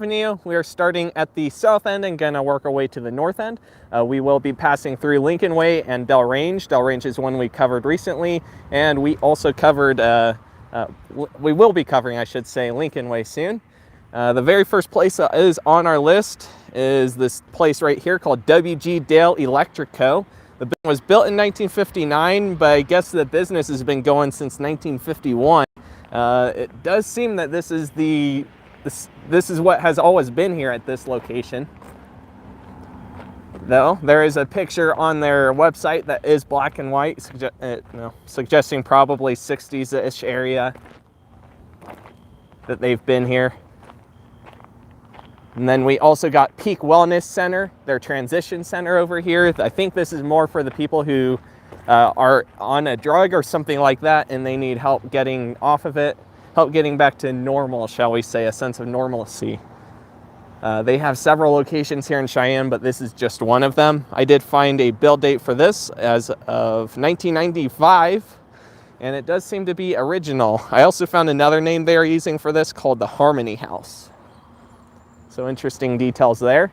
Avenue. We are starting at the south end and going to work our way to the north end. We will be passing through Lincolnway and Dell Range. Dell Range is one we covered recently, and we also covered, we will be covering, I should say, Lincolnway soon. The very first place that is on our list is this place right here called W.G. Dale Electric Co. The building was built in 1959, but I guess the business has been going since 1951. It does seem that this is what has always been here at this location. Though there is a picture on their website that is black and white, suggesting probably 60s-ish area that they've been here. And then we also got Peak Wellness Center, their transition center over here. I think this is more for the people who are on a drug or something like that, and they need help getting off of it, help getting back to normal, shall we say, a sense of normalcy. They have several locations here in Cheyenne, but this is just one of them. I did find a build date for this as of 1995, and it does seem to be original. I also found another name they are using for this called the Harmony House. So interesting details there.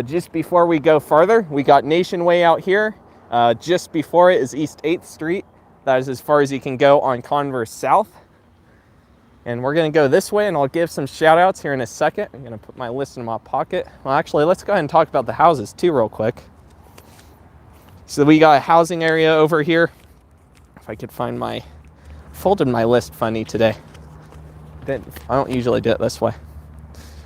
Just before we go further, we got Masonway out here. Just before it is East 8th Street. That is as far as you can go on Converse South. And we're going to go this way, and I'll give some shout outs here in a second. I'm going to put my list in my pocket. Well, actually, let's go ahead and talk about the houses too real quick. So we got a housing area over here. If I could find folded my list funny today. I don't usually do it this way.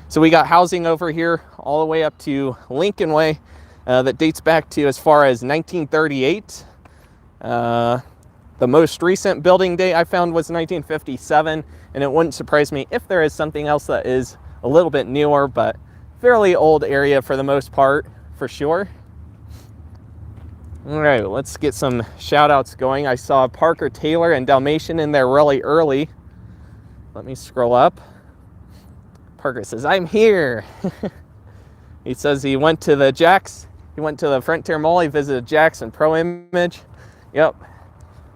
So we got housing over here all the way up to Lincolnway that dates back to as far as 1938. The most recent building date I found was 1957, and it wouldn't surprise me if there is something else that is a little bit newer, but fairly old area for the most part, for sure. All right, let's get some shout outs going. I saw Parker Taylor and Dalmatian in there really early. Let me scroll up. Parker says, I'm here. He says he went to the Frontier Mall, he visited Jackson Pro Image. Yep,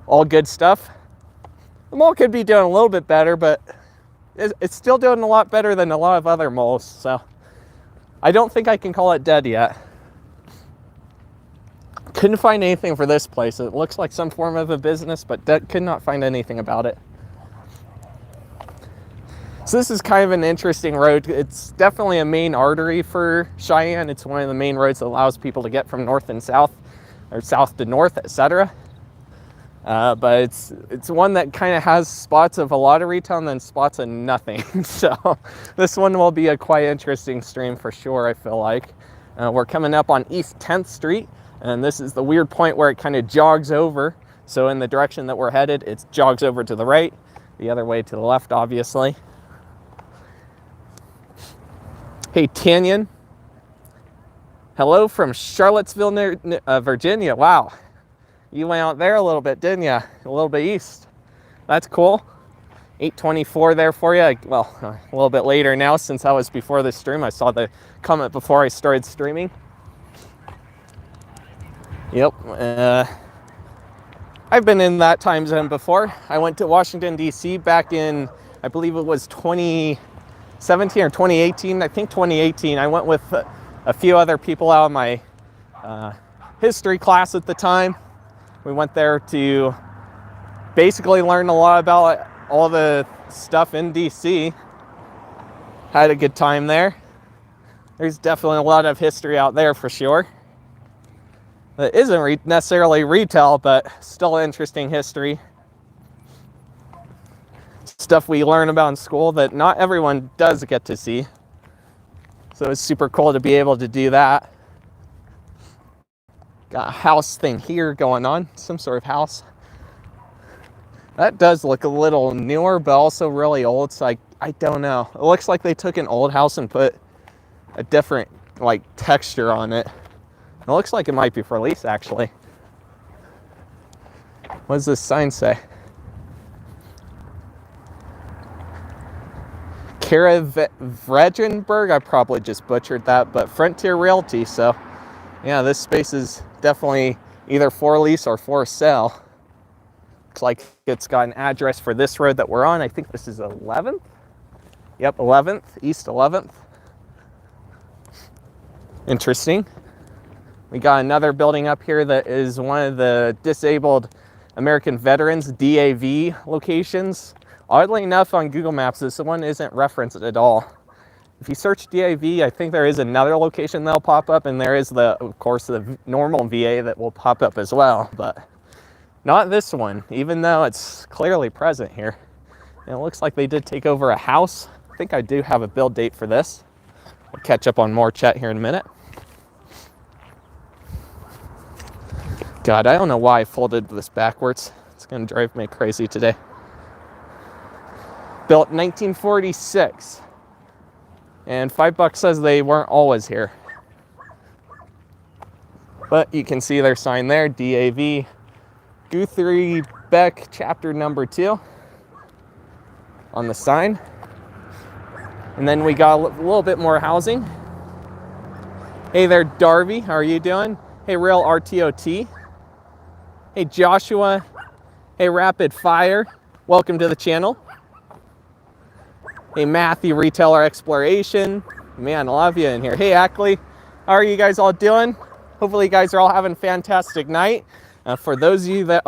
all good stuff. The mall could be doing a little bit better, but it's still doing a lot better than a lot of other malls, so I don't think I can call it dead yet. Couldn't find anything for this place. It looks like some form of a business, but could not find anything about it. So this is kind of an interesting road. It's definitely a main artery for Cheyenne. It's one of the main roads that allows people to get from north and south, or south to north, etc. But it's one that kind of has spots of a lot of retail and then spots of nothing. So this one will be a quite interesting stream for sure, I feel like. We're coming up on East 10th Street, and this is the weird point where it kind of jogs over. So in the direction that we're headed, it jogs over to the right, the other way to the left, obviously. Hey, Tanyan. Hello from Charlottesville, Virginia. Wow. You went out there a little bit, didn't you? A little bit east. That's cool. 8:24 there for you. Well, a little bit later now since that was before the stream. I saw the comment before I started streaming. Yep. I've been in that time zone before. I went to Washington, D.C. back in, I believe it was 2017 or 2018. I think 2018. I went with a few other people out of my history class at the time. We went there to basically learn a lot about all the stuff in DC. Had a good time there. There's definitely a lot of history out there for sure. That isn't necessarily retail, but still interesting history. Stuff we learn about in school that not everyone does get to see. So it's super cool to be able to do that. Got a house thing here going on, some sort of house. That does look a little newer, but also really old, so I don't know. It looks like they took an old house and put a different texture on it. It looks like it might be for lease, actually. What does this sign say? Kara Vredenberg, I probably just butchered that, but Frontier Realty, so yeah, this space is definitely either for lease or for sale. Looks like it's got an address for this road that we're on. I think this is 11th. Yep, 11th, East 11th. Interesting. We got another building up here that is one of the disabled American veterans DAV locations. Oddly enough, on Google Maps, this one isn't referenced at all. If you search DAV, I think there is another location that'll pop up, and there is of course, the normal VA that will pop up as well, but not this one, even though it's clearly present here. And it looks like they did take over a house. I think I do have a build date for this. We'll catch up on more chat here in a minute. God, I don't know why I folded this backwards. It's gonna drive me crazy today. Built 1946. And $5 says they weren't always here. But you can see their sign there, DAV, Guthrie, Beck, chapter number 2 on the sign. And then we got a little bit more housing. Hey there, Darby, how are you doing? Hey, Real RTOT. Hey, Joshua. Hey, Rapid Fire. Welcome to the channel. Hey, Matthew, Retailer Exploration. Man, I love you in here. Hey, Ackley. How are you guys all doing? Hopefully you guys are all having a fantastic night. For those of you that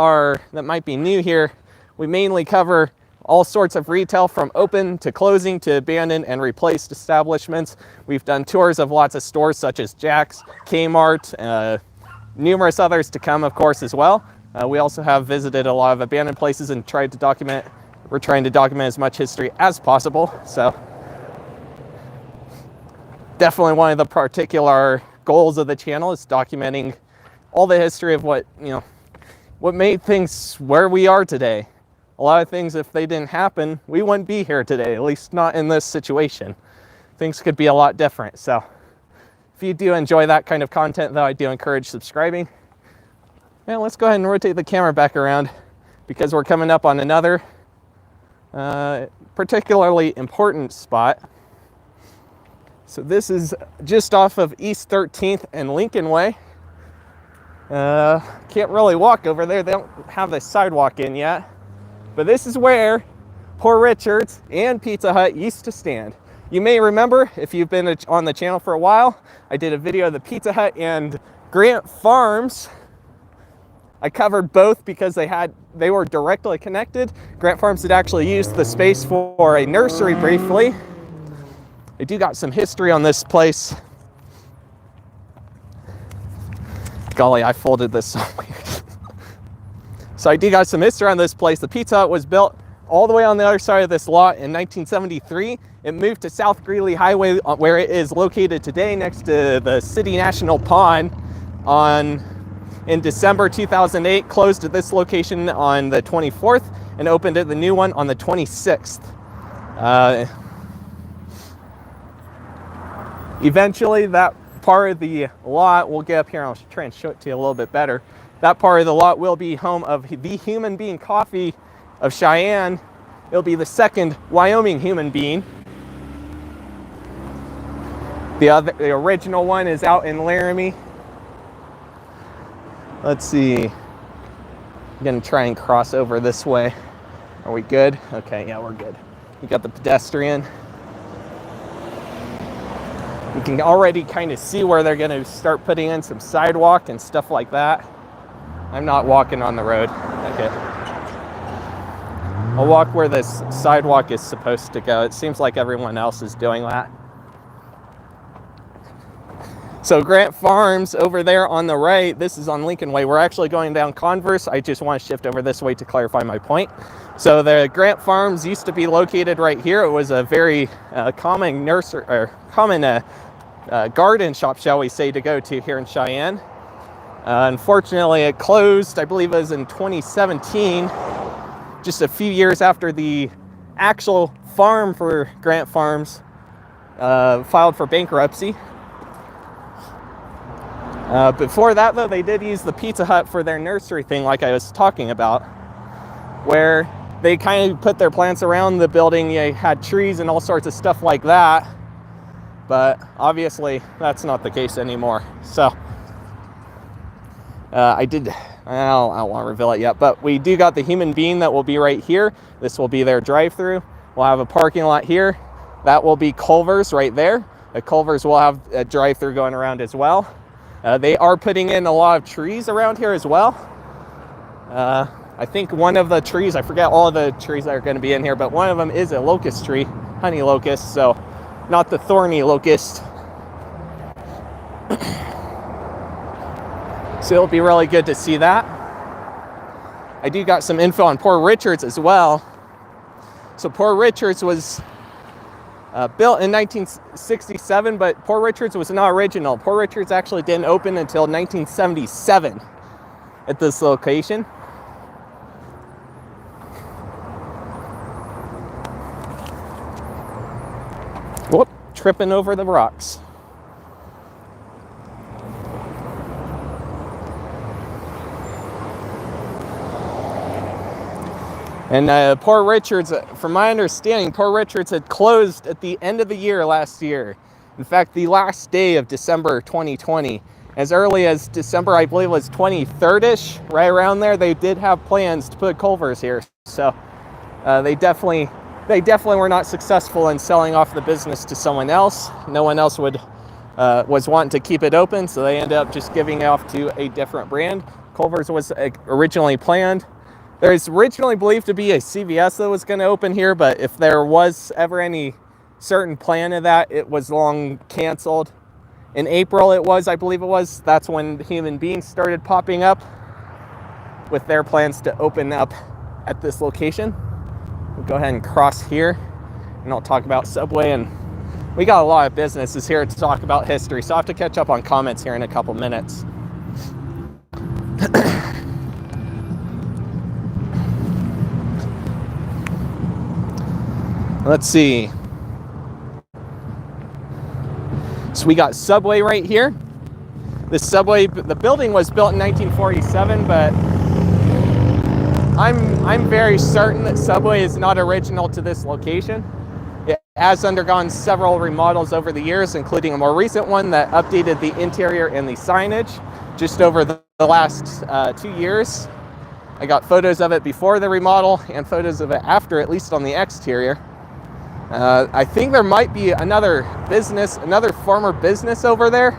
might be new here, we mainly cover all sorts of retail, from open to closing to abandoned and replaced establishments. We've done tours of lots of stores such as Jack's, Kmart, numerous others to come, of course, as well. We also have visited a lot of abandoned places and we're trying to document as much history as possible. So definitely one of the particular goals of the channel is documenting all the history of what made things where we are today. A lot of things, if they didn't happen, we wouldn't be here today, at least not in this situation. Things could be a lot different. So if you do enjoy that kind of content, though, I do encourage subscribing. And let's go ahead and rotate the camera back around, because we're coming up on another particularly important spot. So this is just off of East 13th and Lincolnway. Can't really walk over there. They don't have the sidewalk in yet. But this is where Poor Richard's and Pizza Hut used to stand. You may remember, if you've been on the channel for a while, I did a video of the Pizza Hut and Grant Farms. I covered both because they were directly connected. Grant Farms had actually used the space for a nursery briefly. I do got some history on this place. Golly, I folded this so weird. So I do got some history on this place. The Pizza Hut was built all the way on the other side of this lot in 1973. It moved to South Greeley Highway, where it is located today next to the City National Pond in December 2008, closed at this location on the 24th and opened at the new one on the 26th. Eventually, that part of the lot, we'll get up here and I'll try and show it to you a little bit better. That part of the lot will be home of the Human Bean Coffee of Cheyenne. It'll be the second Wyoming Human Bean. The original one is out in Laramie. Let's see. I'm gonna try and cross over this way. Are we good? Okay, yeah, we're good. We got the pedestrian. You can already kind of see where they're gonna start putting in some sidewalk and stuff like that. I'm not walking on the road. Okay. I'll walk where this sidewalk is supposed to go. It seems like everyone else is doing that. So Grant Farms over there on the right, this is on Lincolnway. We're actually going down Converse. I just want to shift over this way to clarify my point. So the Grant Farms used to be located right here. It was a very common garden shop, shall we say, to go to here in Cheyenne. Unfortunately, it closed, I believe it was in 2017, just a few years after the actual farm for Grant Farms filed for bankruptcy. Before that, though, they did use the Pizza Hut for their nursery thing, like I was talking about, where they kind of put their plants around the building. They had trees and all sorts of stuff like that. But obviously, that's not the case anymore. So I don't want to reveal it yet, but we do got the Human Bean that will be right here. This will be their drive-through. We'll have a parking lot here. That will be Culver's right there. Culver's will have a drive-through going around as well. They are putting in a lot of trees around here as well. I think one of the trees, I forget all of the trees that are going to be in here, but one of them is a locust tree, honey locust, so not the thorny locust. So it'll be really good to see that. I do got some info on Poor Richards as well. So Poor Richards was built in 1967, but Poor Richards was not original. Poor Richards actually didn't open until 1977 at this location. Whoop, tripping over the rocks. And Poor Richards, from my understanding, Poor Richards had closed at the end of the year last year. In fact, the last day of December 2020. As early as December, I believe it was 23rd-ish, right around there, they did have plans to put Culver's here. So they definitely were not successful in selling off the business to someone else. No one else was wanting to keep it open, so they ended up just giving it off to a different brand. Culver's was originally planned. There's originally believed to be a CVS that was going to open here, but if there was ever any certain plan of that, it was long canceled. In April I believe it was, that's when Human Beings started popping up with their plans to open up at this location. We'll go ahead and cross here, and I'll talk about Subway, and we got a lot of businesses here to talk about history, so I'll have to catch up on comments here in a couple minutes. Let's see. So we got Subway right here. The Subway, the building was built in 1947, but I'm very certain that Subway is not original to this location. It has undergone several remodels over the years, including a more recent one that updated the interior and the signage just over the last 2 years. I got photos of it before the remodel and photos of it after, at least on the exterior. I think there might be another former business over there.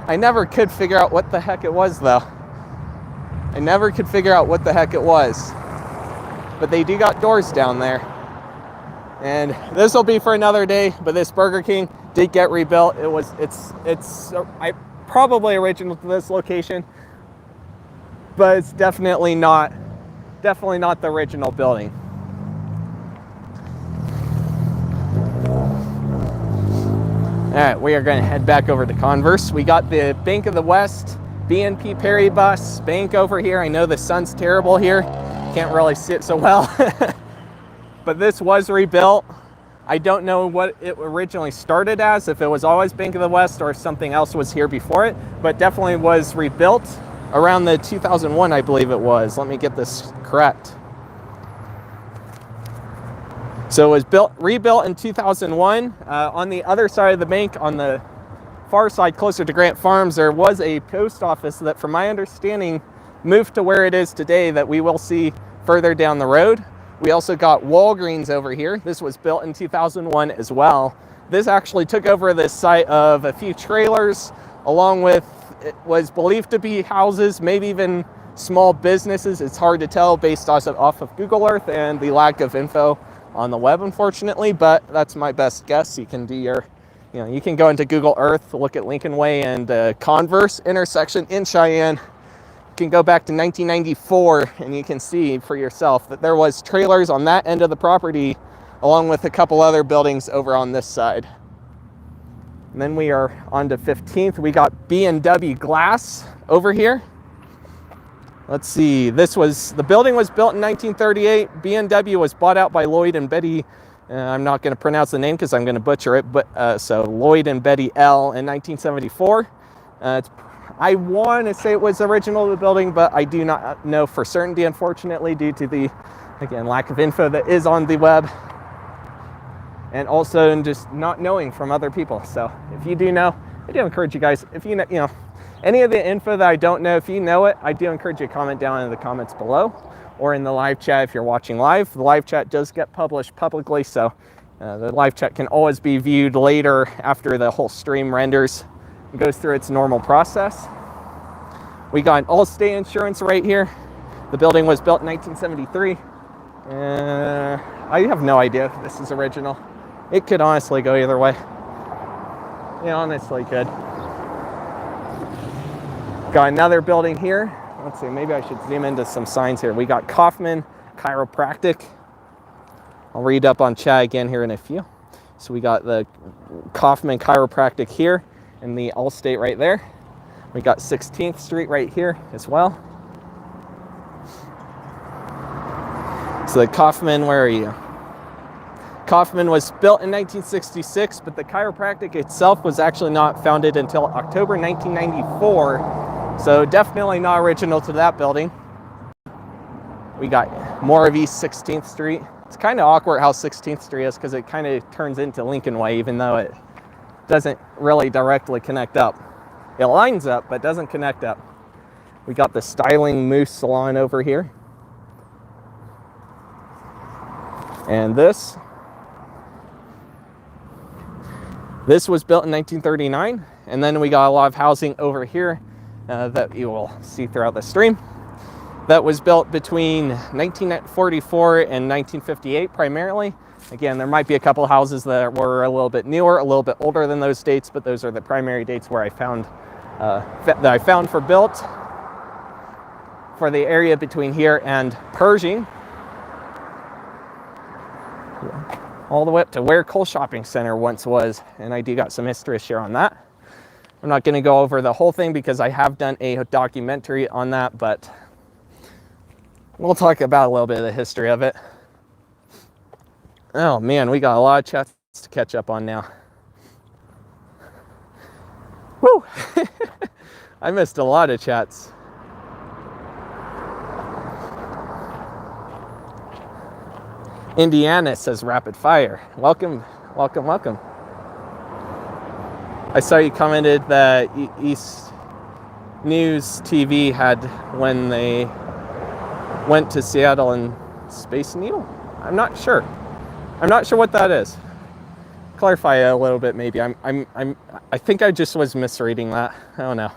I never could figure out what the heck it was, though. I never could figure out what the heck it was. But they do got doors down there. And this will be for another day, but this Burger King did get rebuilt. It's probably original to this location, but it's definitely not the original building. All right, we are going to head back over to Converse. We got the Bank of the West, BNP Paribus Bank over here. I know the sun's terrible here. Can't really see it so well. But this was rebuilt. I don't know what it originally started as, if it was always Bank of the West or if something else was here before it, but definitely was rebuilt around the 2001, I believe it was. Let me get this correct. So it was rebuilt in 2001. On the other side of the bank, on the far side closer to Grant Farms, there was a post office that, from my understanding, moved to where it is today, that we will see further down the road. We also got Walgreens over here. This was built in 2001 as well. This actually took over the site of a few trailers, along with, it was believed to be houses, maybe even small businesses. It's hard to tell based off of Google Earth and the lack of info on the web, unfortunately, but that's my best guess. You can do you can go into Google Earth, look at Lincolnway and Converse intersection in Cheyenne. You can go back to 1994 and you can see for yourself that there was trailers on that end of the property, along with a couple other buildings over on this side. And then we are on to 15th. We got B&W Glass over here. Let's see, the building was built in 1938. B&W was bought out by Lloyd and Betty, I'm not going to pronounce the name because I'm going to butcher it, but so Lloyd and Betty L in 1974. I want to say it was original to the building, but I do not know for certainty, unfortunately, due to the, again, lack of info that is on the web, and also in just not knowing from other people. So if you do know, I do encourage you guys, if you know, any of the info that I don't know, if you know it, I do encourage you to comment down in the comments below or in the live chat if you're watching live. The live chat does get published publicly, so The live chat can always be viewed later after the whole stream renders and goes through its normal process. We got Allstate insurance right here. The building was built in 1973. I have no idea if this is original. It could honestly go either way. It honestly could. Got another building here. Let's see, maybe I should zoom into some signs here. We got Kauffman Chiropractic. I'll read up on chat again here in a few. So we got the Kauffman Chiropractic here and the Allstate right there. We got 16th Street right here as well. So the Kauffman, where are you? Kauffman was built in 1966, but the chiropractic itself was actually not founded until October 1994. So definitely not original to that building. We got more of East 16th Street. It's kind of awkward how 16th Street is because it kind of turns into Lincolnway, even though it doesn't really directly connect up. It lines up, but doesn't connect up. We got the Styling Moose Salon over here. And this was built in 1939. And then we got a lot of housing over here that you will see throughout the stream. That was built between 1944 and 1958 primarily. Again, there might be a couple houses that were a little bit newer, a little bit older than those dates, but those are the primary dates where I found for built for the area between here and Pershing, all the way up to where Cole Shopping Center once was, and I do got some history to share on that. I'm not going to go over the whole thing because I have done a documentary on that, but we'll talk about a little bit of the history of it. Oh man, we got a lot of chats to catch up on now. Woo! I missed a lot of chats. Indiana says rapid fire. Welcome, welcome, welcome. I saw you commented that East News TV had when they went to Seattle and Space Needle. I'm not sure. I'm not sure what that is. Clarify a little bit, maybe. I think I just was misreading that. I don't know.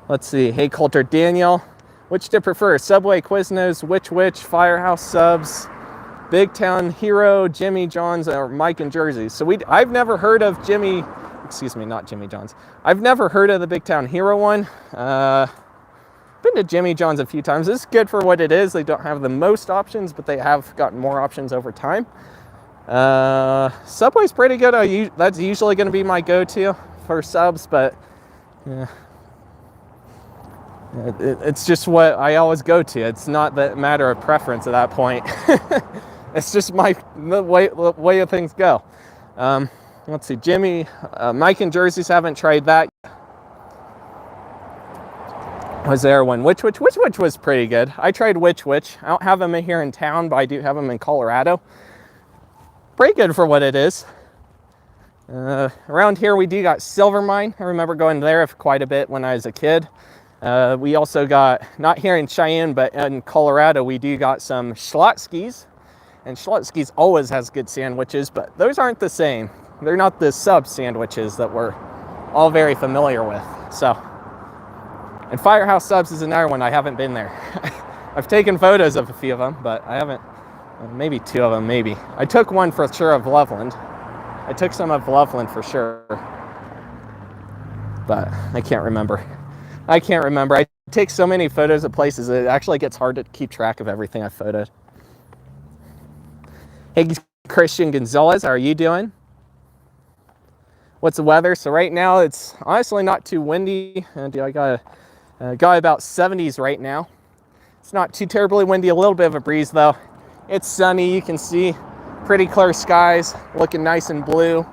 Let's see. Hey, Coulter Daniel. Which to prefer? Subway, Quiznos, Which, Firehouse Subs, Big Town Hero, Jimmy John's, or Mike and Jersey. So I've never heard of not Jimmy John's. I've never heard of the Big Town Hero one. Been to Jimmy John's a few times. It's good for what it is. They don't have the most options, but they have gotten more options over time. Subway's pretty good. That's usually going to be my go-to for subs, but yeah, it's just what I always go to. It's not the matter of preference at that point. It's just the way of things go. Let's see, Mike and Jersey's haven't tried that. Was there one? Which was pretty good. I tried Which. I don't have them here in town, but I do have them in Colorado. Pretty good for what it is. Around here we do got Silver Mine. I remember going there quite a bit when I was a kid. We also got, not here in Cheyenne, but in Colorado, we do got some Schlotzsky's. And Schlotzsky's always has good sandwiches, but those aren't the same. They're not the sub sandwiches that we're all very familiar with. So. And Firehouse Subs is another one. I haven't been there. I've taken photos of a few of them, but I haven't, maybe two of them, maybe. I took one for sure of Loveland. I took some of Loveland for sure, but I can't remember. I take so many photos of places, it actually gets hard to keep track of everything I photoed. Hey, Christian Gonzalez, how are you doing? What's the weather? So right now, it's honestly not too windy. I got about 70s right now. It's not too terribly windy, a little bit of a breeze though. It's sunny, you can see pretty clear skies, looking nice and blue.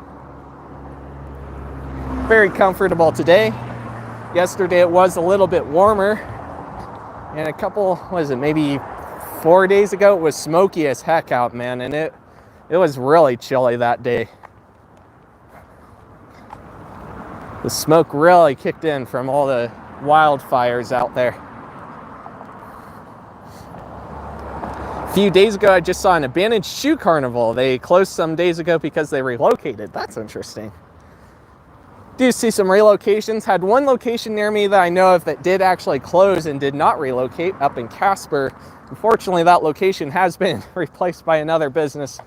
Very comfortable today. Yesterday it was a little bit warmer. And a couple, maybe 4 days ago, it was smoky as heck out, man. And it was really chilly that day. The smoke really kicked in from all the wildfires out there. A few days ago, I just saw an abandoned shoe carnival. They closed some days ago because they relocated. That's interesting. Do see some relocations. Had one location near me that I know of that did actually close and did not relocate up in Casper. Unfortunately, that location has been replaced by another business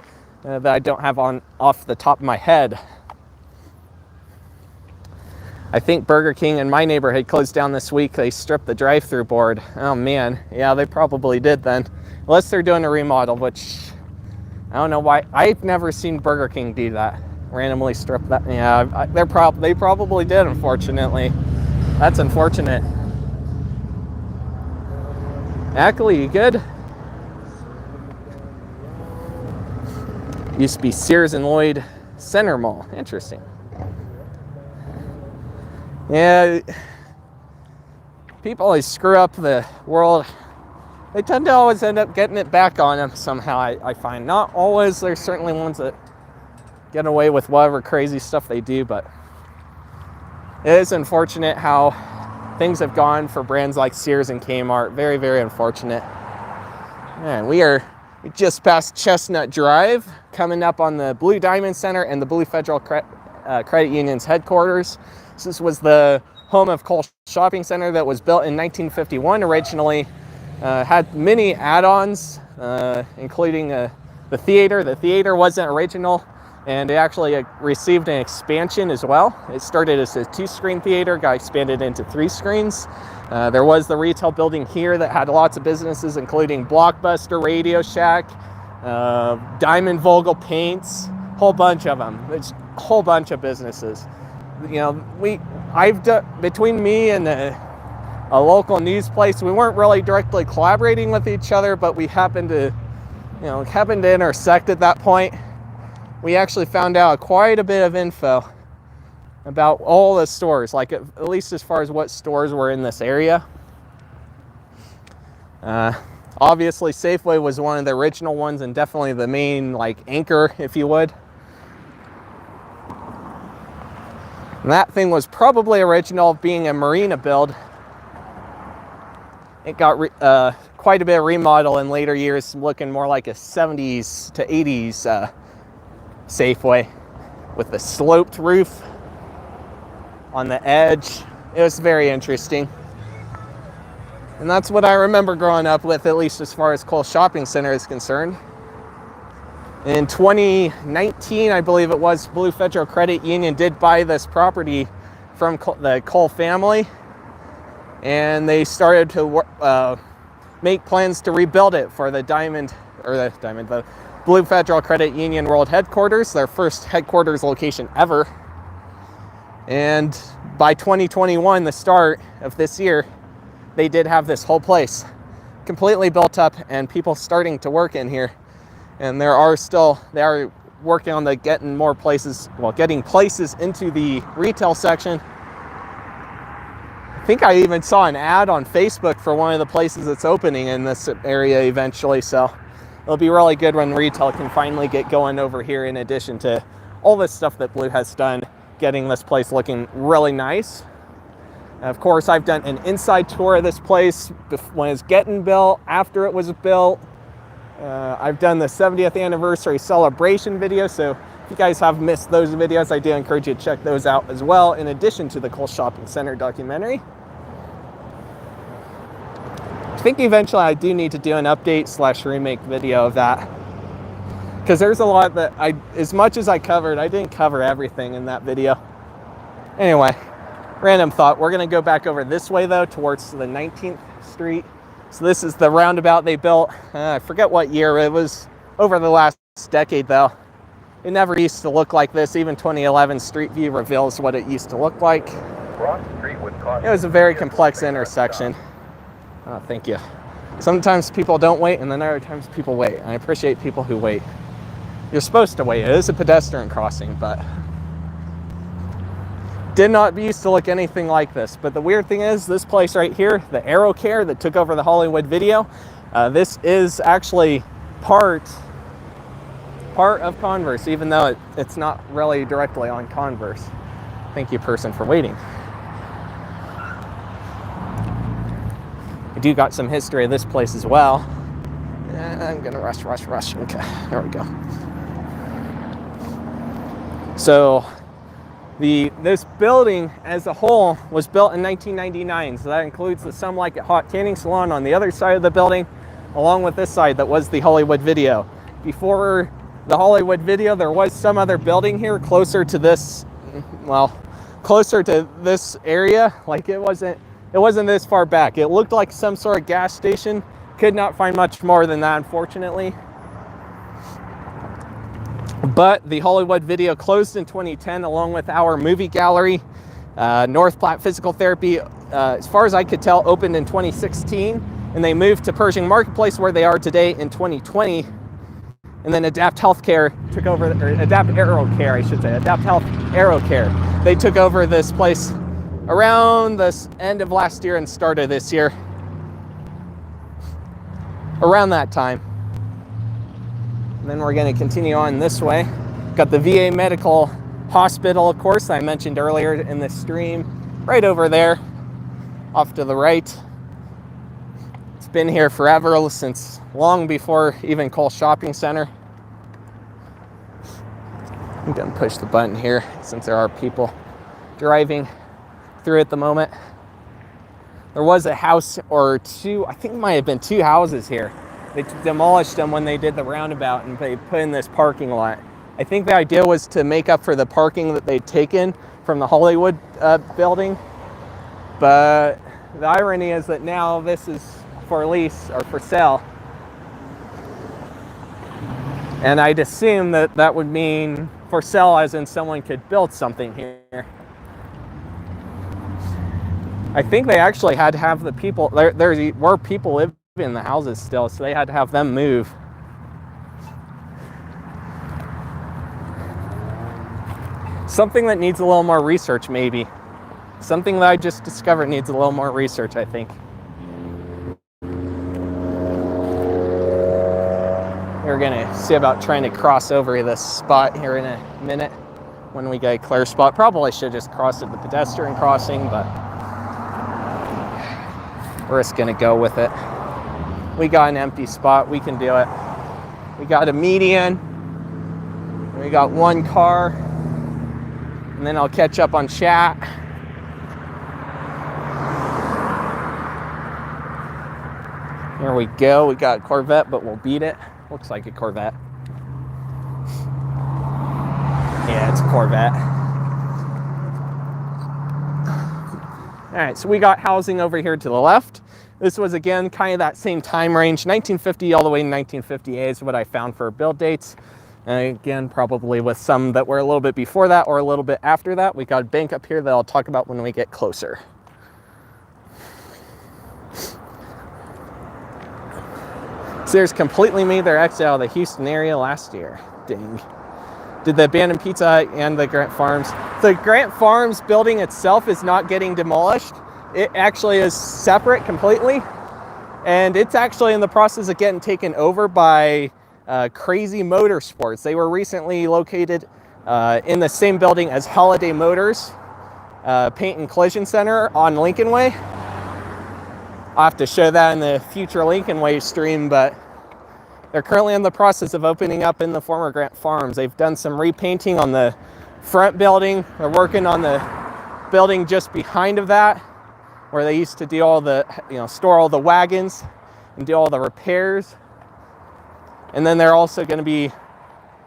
that I don't have off the top of my head. I think Burger King in my neighborhood closed down this week. They stripped the drive-through board. Oh man, yeah, they probably did then. Unless they're doing a remodel, which I don't know why. I've never seen Burger King do that. Randomly strip that. Yeah, they probably did, unfortunately. That's unfortunate. Ackley, you good? Used to be Sears and Lloyd Center Mall. Interesting. Yeah, people always screw up the world. They tend to always end up getting it back on them somehow, I find. Not always. There's certainly ones that get away with whatever crazy stuff they do, but it is unfortunate how things have gone for brands like Sears and Kmart. Very, very unfortunate. Man, we just passed Chestnut Drive, coming up on the Blue Diamond Center and the Blue Federal Credit Union's headquarters. This was the home of Cole Shopping Center that was built in 1951 originally. Had many add-ons, including the theater. The theater wasn't original, and it actually received an expansion as well. It started as a 2-screen theater, got expanded into 3 screens. There was the retail building here that had lots of businesses, including Blockbuster, Radio Shack, Diamond Vogel Paints, whole bunch of them. It's a whole bunch of businesses. You know, I've done, between me and a local news place, we weren't really directly collaborating with each other, but we happened to intersect at that point. We actually found out quite a bit of info about all the stores, like at least as far as what stores were in this area. Obviously, Safeway was one of the original ones and definitely the main like anchor, if you would. And that thing was probably original, being a marina build. It got quite a bit of remodel in later years, looking more like a 70s to 80s Safeway with the sloped roof on the edge. It was very interesting. And that's what I remember growing up with, at least as far as Cole Shopping Center is concerned. In 2019, I believe it was, Blue Federal Credit Union did buy this property from the Cole family, and they started to make plans to rebuild it for the the Blue Federal Credit Union World Headquarters, their first headquarters location ever. And by 2021, the start of this year, they did have this whole place completely built up and people starting to work in here. And they are working on getting places into the retail section. I think I even saw an ad on Facebook for one of the places that's opening in this area eventually. So it'll be really good when retail can finally get going over here, in addition to all this stuff that Blue has done, getting this place looking really nice. Of course, I've done an inside tour of this place when it's getting built, after it was built. I've done the 70th anniversary celebration video, so if you guys have missed those videos, I do encourage you to check those out as well, in addition to the Cole Shopping Center documentary. I think eventually I do need to do an update/remake video of that, because there's a lot that as much as I covered, I didn't cover everything in that video. Anyway, random thought. We're going to go back over this way, though, towards the 19th Street. So this is the roundabout they built. I forget what year. It was over the last decade, though. It never used to look like this. Even 2011 Street View reveals what it used to look like. It was a very complex intersection. Oh, thank you. Sometimes people don't wait, and then other times people wait. I appreciate people who wait. You're supposed to wait. It is a pedestrian crossing, but did not used to look anything like this. But the weird thing is, this place right here, the AeroCare that took over the Hollywood Video, this is actually part of Converse, even though it's not really directly on Converse. Thank you, person, for waiting. I do got some history of this place as well. I'm gonna rush. Okay, there we go. So this building as a whole was built in 1999, so that includes the Some Like It Hot tanning salon on the other side of the building, along with this side that was the Hollywood Video. Before the Hollywood Video, there was some other building here closer to this, closer to this area. Like it wasn't this far back. It looked like some sort of gas station. Could not find much more than that, unfortunately. But the Hollywood Video closed in 2010, along with our movie gallery. North Platte Physical Therapy, as far as I could tell, opened in 2016, and they moved to Pershing Marketplace, where they are today, in 2020. And then AdaptHealth took over, or AdaptHealth, I should say, AdaptHealth AeroCare. They took over this place around the end of last year and started this year. Around that time. And then we're going to continue on this way. Got the VA Medical Hospital, of course, I mentioned earlier in the stream, right over there, off to the right. It's been here forever, since long before even Cole Shopping Center. I'm going to push the button here since there are people driving through at the moment. There was a house or two, I think it might have been 2 houses here. They demolished them when they did the roundabout and they put in this parking lot. I think the idea was to make up for the parking that they'd taken from the Hollywood building. But the irony is that now this is for lease or for sale. And I'd assume that that would mean for sale as in someone could build something here. I think they actually had to have the people, there were people living in the houses still, so they had to have them move. Something that needs a little more research, maybe. Something that I just discovered needs a little more research, I think. We're gonna see about trying to cross over this spot here in a minute when we get a clear spot. Probably should just cross at the pedestrian crossing, but we're just gonna go with it. We got an empty spot, we can do it. We got a median, we got 1 car, and then I'll catch up on chat. Here we go, we got a Corvette, but we'll beat it. Looks like a Corvette. Yeah, it's a Corvette. All right, so we got housing over here to the left. This was, again, kind of that same time range, 1950 all the way to 1958 is what I found for build dates. And again, probably with some that were a little bit before that or a little bit after that. We got a bank up here that I'll talk about when we get closer. Sears completely made their exit out of the Houston area last year. Dang. Did the abandoned Pizza Hut and the Grant Farms. The Grant Farms building itself is not getting demolished. It actually is separate completely. And it's actually in the process of getting taken over by Crazy Motorsports. They were recently located in the same building as Holiday Motors Paint and Collision Center on Lincolnway. I'll have to show that in the future Lincolnway stream, but they're currently in the process of opening up in the former Grant Farms. They've done some repainting on the front building. They're working on the building just behind of that, where they used to do all the, store all the wagons and do all the repairs. And then they're also going to be,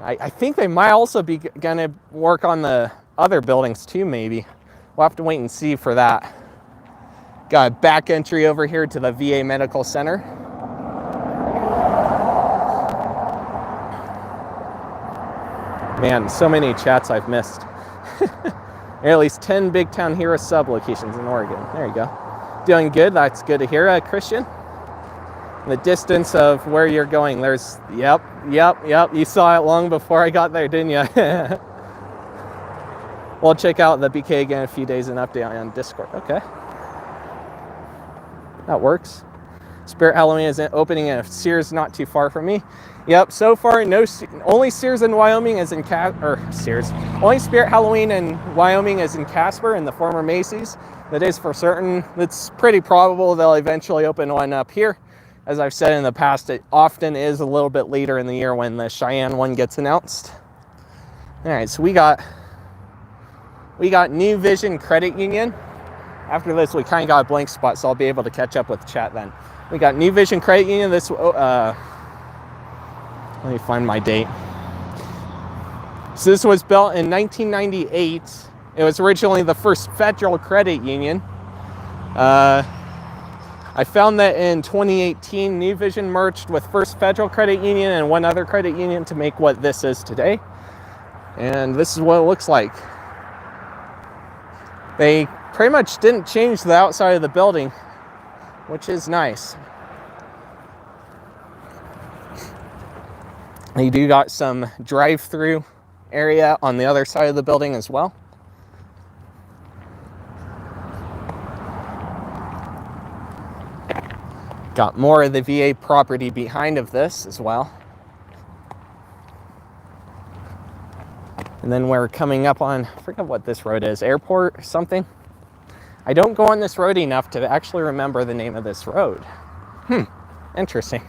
I think they might also be going to work on the other buildings too, maybe. We'll have to wait and see for that. Got a back entry over here to the VA Medical Center. Man, so many chats I've missed. At least 10 Big Town Hero sub locations in Oregon. There you go. Doing good. That's good to hear, Christian. The distance of where you're going. There's, yep. You saw it long before I got there, didn't you? We'll check out the BK again in a few days and update on Discord. Okay. That works. Spirit Halloween is opening at Sears not too far from me. Yep, so far, only Sears in Wyoming is in only Spirit Halloween in Wyoming is in Casper in the former Macy's. That is for certain. It's pretty probable they'll eventually open one up here. as I've said in the past, it often is a little bit later in the year when the Cheyenne one gets announced. All right, so we got NuVision Credit Union. After this, we kind of got a blank spot, so I'll be able to catch up with chat then. We got NuVision Credit Union. This, let me find my date. So this was built in 1998. It was originally the first federal credit union. I found that in 2018, NuVision merged with First Federal Credit Union and one other credit union to make what this is today. And this is what it looks like. They pretty much didn't change the outside of the building, which is nice. They do got some drive-through area on the other side of the building as well. Got more of the VA property behind of this as well. And then we're coming up on, I forget what this road is, Airport or something. I don't go on this road enough to actually remember the name of this road. Interesting.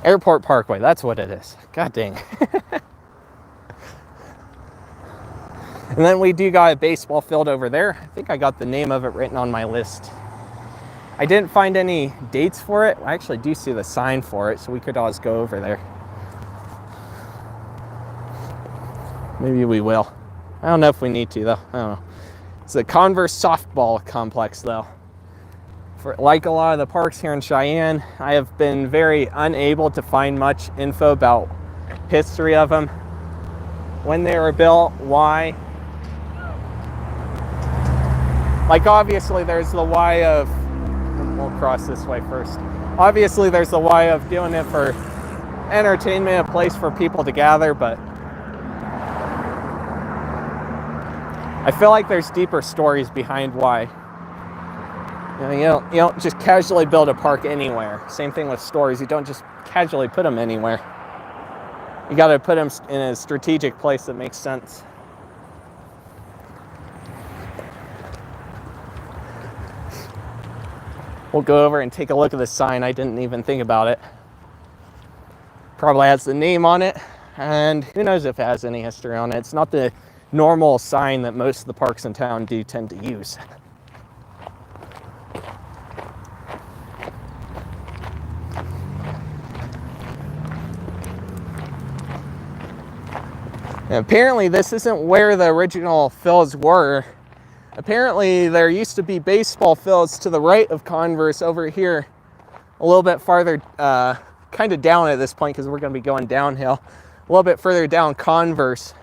Airport Parkway, that's what it is. God dang. And then we do got a baseball field over there. I think I got the name of it written on my list. I didn't find any dates for it. I actually do see the sign for it, so we could always go over there. Maybe we will. I don't know if we need to, though. I don't know. It's a Converse softball complex, though. Like a lot of the parks here in Cheyenne, I have been very unable to find much info about history of them. When they were built, why. Like, obviously, there's the why of... We'll cross this way first. Obviously, there's the why of doing it for entertainment, a place for people to gather, but I feel like there's deeper stories behind why. You don't just casually build a park anywhere. Same thing with stores. You don't just casually put them anywhere. You got to put them in a strategic place that makes sense. We'll go over and take a look at the sign. I didn't even think about it. Probably has the name on it, and who knows if it has any history on it. It's not the normal sign that most of the parks in town do tend to use. And apparently this isn't where the original fields were. Apparently there used to be baseball fields to the right of Converse over here, a little bit farther, kind of down at this point because we're going to be going downhill, a little bit further down Converse.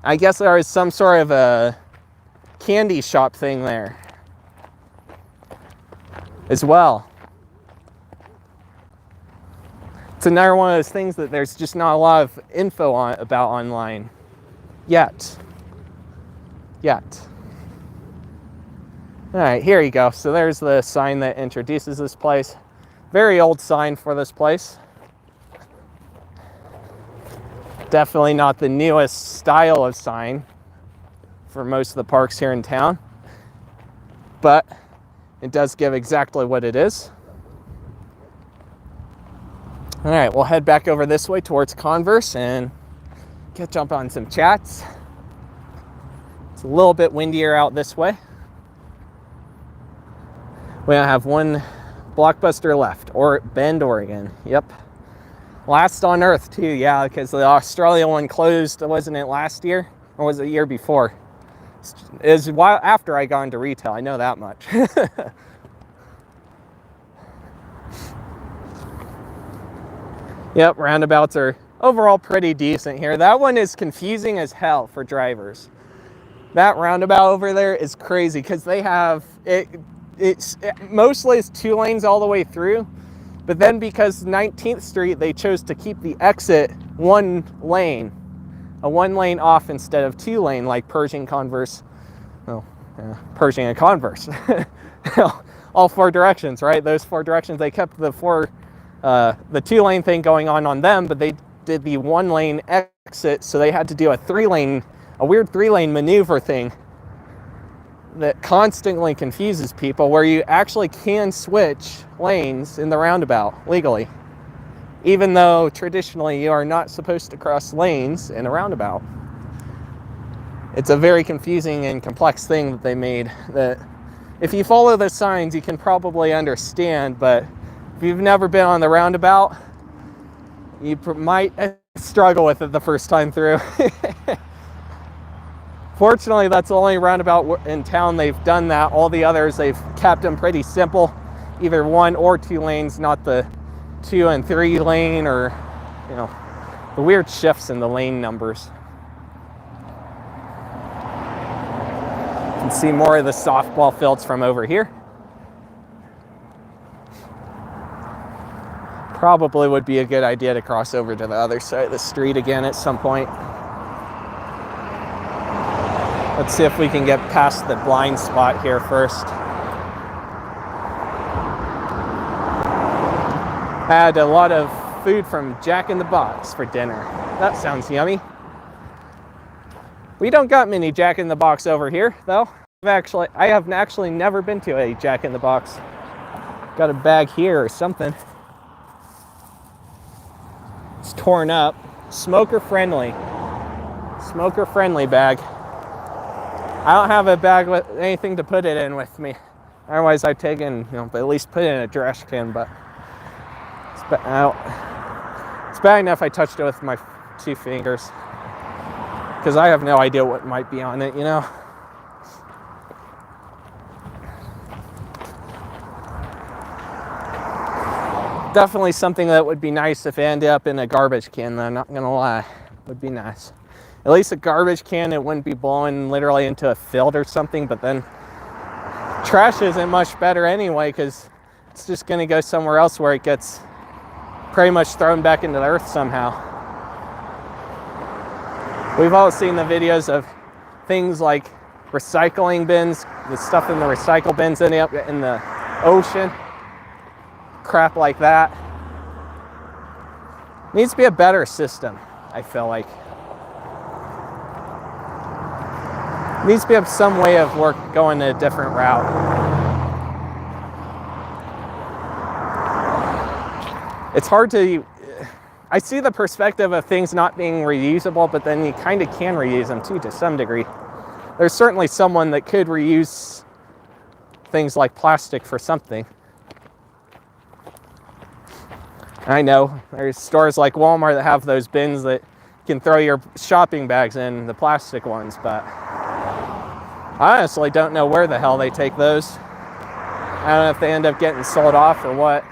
I guess there was some sort of a candy shop thing there as well. It's another one of those things that there's just not a lot of info about online yet. All right, here you go. So there's the sign that introduces this place. Very old sign for this place. Definitely not the newest style of sign for most of the parks here in town, but it does give exactly what it is. All right, we'll head back over this way towards Converse and jump on some chats. It's a little bit windier out this way. We have one Blockbuster left, or Bend, Oregon. Yep. Last on Earth too, yeah, because the Australia one closed, wasn't it last year? Or was it the year before? It was a while after I got into retail, I know that much. Yep, roundabouts are overall pretty decent here. That one is confusing as hell for drivers. That roundabout over there is crazy because they have it mostly is 2 lanes all the way through, but then because 19th Street, they chose to keep the exit 1 lane, a 1 lane off instead of 2 lane like Pershing, Converse, Pershing and Converse. All 4 directions, right? Those 4 directions, they kept the 2 lane thing going on them, but they did the 1 lane exit, so they had to do a 3 lane a weird 3-lane maneuver thing that constantly confuses people, where you actually can switch lanes in the roundabout legally, even though traditionally you are not supposed to cross lanes in a roundabout. It's a very confusing and complex thing that they made, that if you follow the signs you can probably understand, but if you've never been on the roundabout, you might struggle with it the first time through. Fortunately, that's the only roundabout in town they've done that. All the others, they've kept them pretty simple, either 1 or 2 lanes, not the 2 and 3 lane, or, you know, the weird shifts in the lane numbers. You can see more of the softball fields from over here. Probably would be a good idea to cross over to the other side of the street again at some point. Let's see if we can get past the blind spot here first. I had a lot of food from Jack in the Box for dinner. That sounds yummy. We don't got many Jack in the Box over here, though. I have actually never been to a Jack in the Box. Got a bag here or something. It's torn up. Smoker friendly. Smoker friendly bag. I don't have a bag with anything to put it in with me. Otherwise I'd taken, you know, at least put it in a trash can, but it's bad enough I touched it with my 2 fingers, because I have no idea what might be on it, you know. Definitely something that would be nice if it ended up in a garbage can, though, not gonna lie. Would be nice. At least a garbage can, it wouldn't be blowing literally into a field or something, but then trash isn't much better anyway, because it's just gonna go somewhere else where it gets pretty much thrown back into the earth somehow. We've all seen the videos of things like recycling bins, the stuff in the recycle bins ending up in the ocean, crap like that. Needs to be a better system, I feel like. Needs to be some way of going a different route. It's hard to, I see the perspective of things not being reusable, but then you kind of can reuse them too, to some degree. There's certainly someone that could reuse things like plastic for something. I know there's stores like Walmart that have those bins that you can throw your shopping bags in, the plastic ones, but I honestly don't know where the hell they take those. I don't know if they end up getting sold off or what.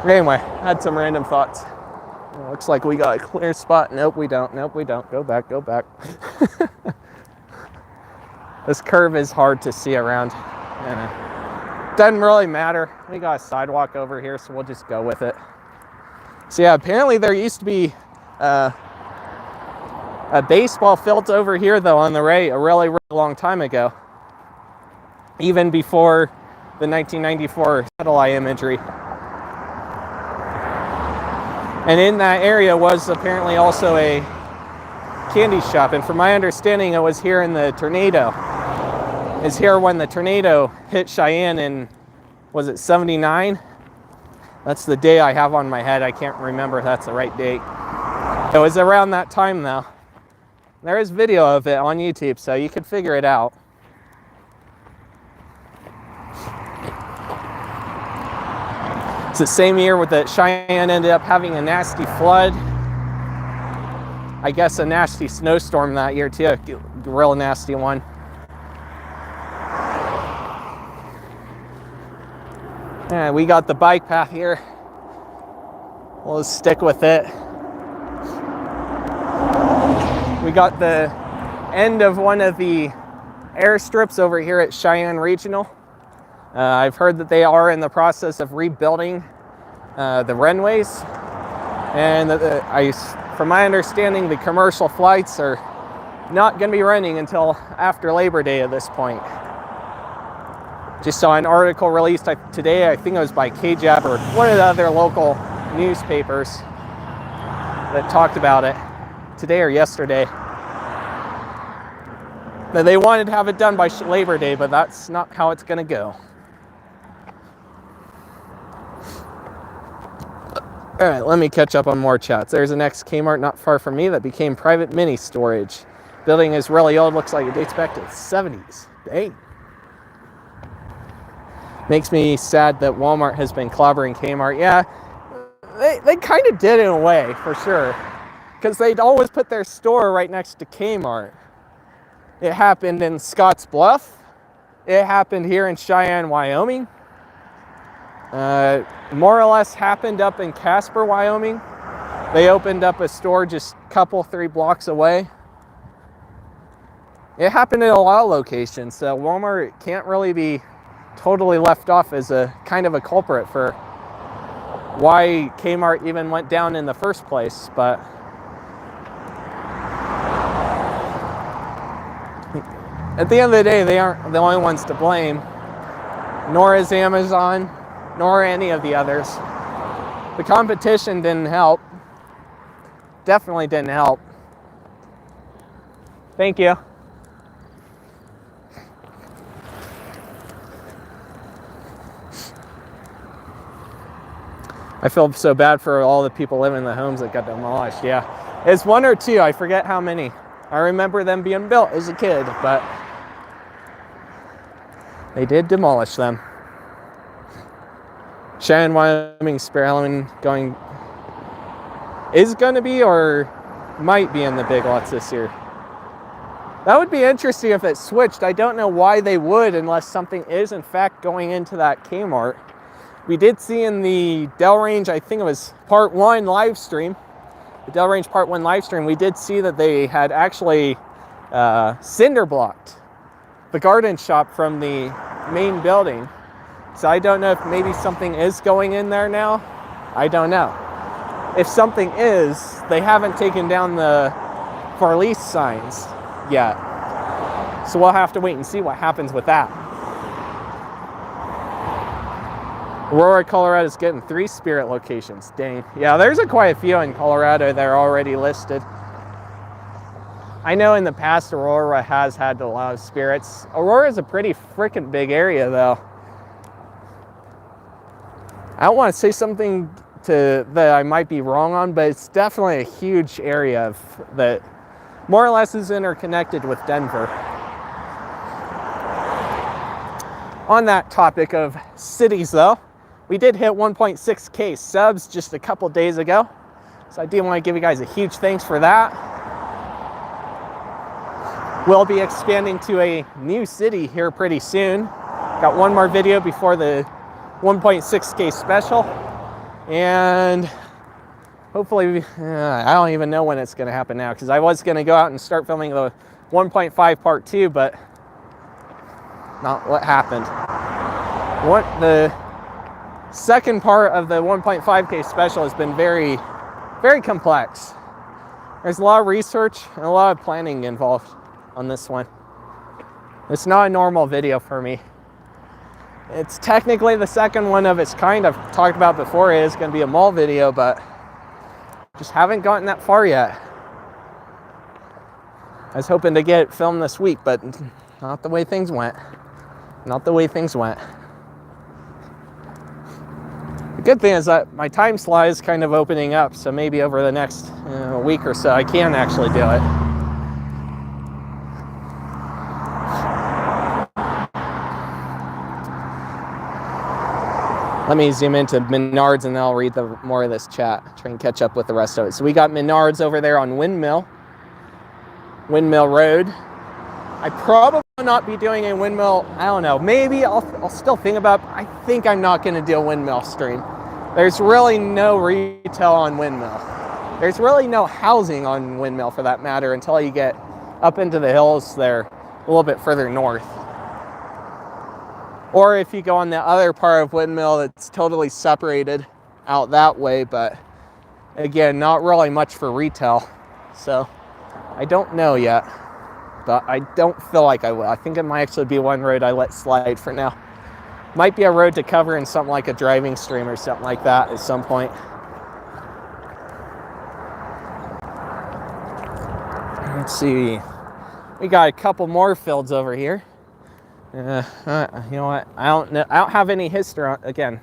Anyway, I had some random thoughts. Looks like we got a clear spot. Nope, we don't. Nope, we don't. Go back, go back. This curve is hard to see around. Doesn't really matter. We got a sidewalk over here, so we'll just go with it. So yeah, apparently there used to be a baseball field over here, though, on the right a really, really long time ago. Even before the 1994 satellite imagery. And in that area was apparently also a candy shop. And from my understanding, it was here in the tornado. It's here when the tornado hit Cheyenne in, was it 79? That's the day I have on my head. I can't remember if that's the right date. It was around that time, though. There is video of it on YouTube, so you could figure it out. It's the same year with the Cheyenne ended up having a nasty flood. I guess a nasty snowstorm that year too, a real nasty one. And we got the bike path here. We'll just stick with it. We got the end of one of the airstrips over here at Cheyenne Regional. I've heard that they are in the process of rebuilding the runways, and from my understanding, the commercial flights are not going to be running until after Labor Day at this point. Just saw an article released today, I think it was by KJAB or one of the other local newspapers, that talked about it today or yesterday. They wanted to have it done by Labor Day, but that's not how it's going to go. All right, let me catch up on more chats. There's an ex-Kmart not far from me that became private mini storage. Building is really old, looks like it dates back to the 70s. Dang. Makes me sad that Walmart has been clobbering Kmart. Yeah, they kind of did in a way, for sure. Because they'd always put their store right next to Kmart. It happened in Scotts Bluff. It happened here in Cheyenne, Wyoming. More or less happened up in Casper, Wyoming. They opened up a store just a couple, 3 blocks away. It happened in a lot of locations, so Walmart can't really be totally left off as a kind of a culprit for why Kmart even went down in the first place. But at the end of the day, they aren't the only ones to blame, nor is Amazon, nor any of the others. The competition didn't help. Definitely didn't help. Thank you. I feel so bad for all the people living in the homes that got demolished. Yeah, it's 1 or 2. I forget how many. I remember them being built as a kid, but they did demolish them. Cheyenne, Wyoming, Spare Halloween is going to be or might be in the Big Lots this year. That would be interesting if it switched. I don't know why they would unless something is in fact going into that Kmart. We did see in the Dell Range, I think it was part 1 live stream, the Dell Range part 1 live stream, we did see that they had actually cinder blocked the garden shop from the main building. So I don't know if maybe something is going in there now. I don't know. If something is, they haven't taken down the for lease signs yet. So we'll have to wait and see what happens with that. Aurora, Colorado is getting 3 Spirit locations. Dang. Yeah, there's quite a few in Colorado that are already listed. I know in the past Aurora has had a lot of Spirits. Aurora is a pretty freaking big area though. I don't want to say something that I might be wrong on, but it's definitely a huge area that more or less is interconnected with Denver. On that topic of cities though, we did hit 1.6K subs just a couple days ago. So I do want to give you guys a huge thanks for that. We'll be expanding to a new city here pretty soon. Got one more video before the 1.6K special. And hopefully, I don't even know when it's going to happen now, because I was going to go out and start filming the 1.5 part 2, but not what happened. The second part of the 1.5K special has been very, very complex. There's a lot of research and a lot of planning involved on this one. It's not a normal video for me. It's technically the second one of its kind. I've talked about before. It is going to be a mall video, but just haven't gotten that far yet. I was hoping to get it filmed this week, but not the way things went. Not the way things went. The good thing is that my time slot is kind of opening up, so maybe over the next week or so I can actually do it. Let me zoom into Menards and then I'll read more of this chat. Try and catch up with the rest of it. So we got Menards over there on Windmill Road. I probably will not be doing a Windmill, I don't know, maybe I'll still think about, I think I'm not going to do a Windmill stream. There's really no retail on Windmill. There's really no housing on Windmill for that matter until you get up into the hills there a little bit further north. Or if you go on the other part of Windmill, it's totally separated out that way, but again, not really much for retail. So I don't know yet, but I don't feel like I will. I think it might actually be one road I let slide for now. Might be a road to cover in something like a driving stream or something like that at some point. Let's see. We got a couple more fields over here. You know what? I don't have any history on, again.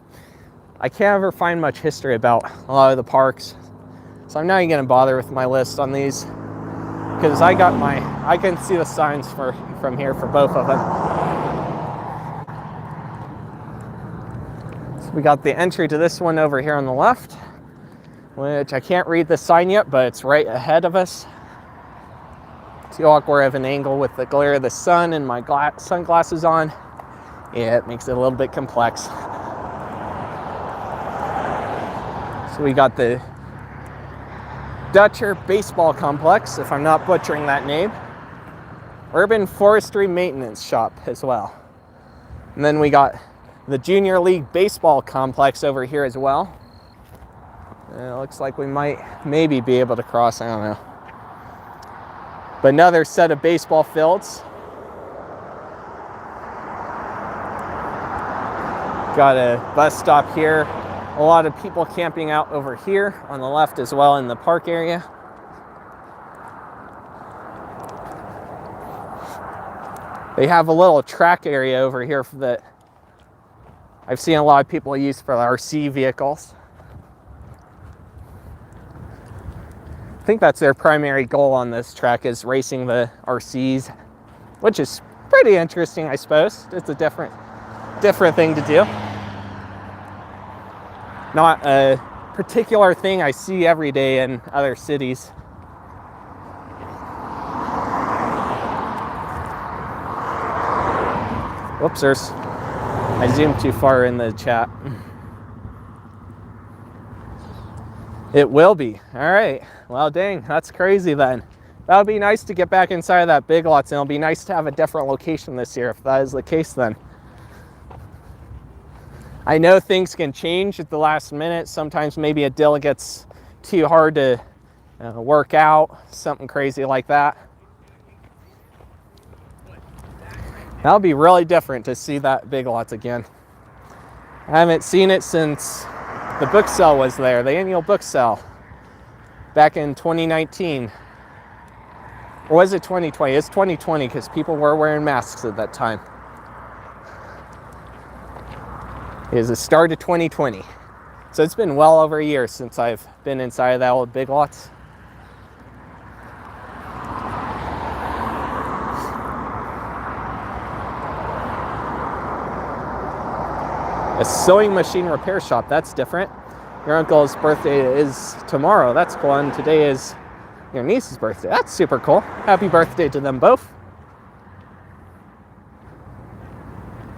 I can't ever find much history about a lot of the parks, so I'm not even gonna bother with my list on these because I can see the signs from here for both of them. So we got the entry to this one over here on the left, which I can't read the sign yet, but it's right ahead of us. Too awkward of an angle with the glare of the sun and my sunglasses on. Yeah, it makes it a little bit complex. So we got the Dutcher Baseball Complex, if I'm not butchering that name. Urban Forestry Maintenance Shop as well. And then we got the Junior League Baseball Complex over here as well. It looks like we might maybe be able to cross, I don't know. But another set of baseball fields. Got a bus stop here. A lot of people camping out over here on the left as well in the park area. They have a little track area over here that I've seen a lot of people use for RC vehicles. I think that's their primary goal on this track, is racing the RCs, which is pretty interesting, I suppose. It's a different thing to do. Not a particular thing I see every day in other cities. Whoops, I zoomed too far in the chat. It will be. All right. Well, dang, that's crazy then. That would be nice to get back inside of that Big Lots, and it'll be nice to have a different location this year if that is the case then. I know things can change at the last minute. Sometimes maybe a deal gets too hard to work out, something crazy like that. That'll be really different to see that Big Lots again. I haven't seen it since the book sale was there, the annual book sale back in 2019. Or was it 2020? It's 2020 because people were wearing masks at that time. It was the start of 2020. So it's been well over a year since I've been inside of that old Big Lots. A sewing machine repair shop, that's different. Your uncle's birthday is tomorrow, that's cool, and today is your niece's birthday. That's super cool. Happy birthday to them both.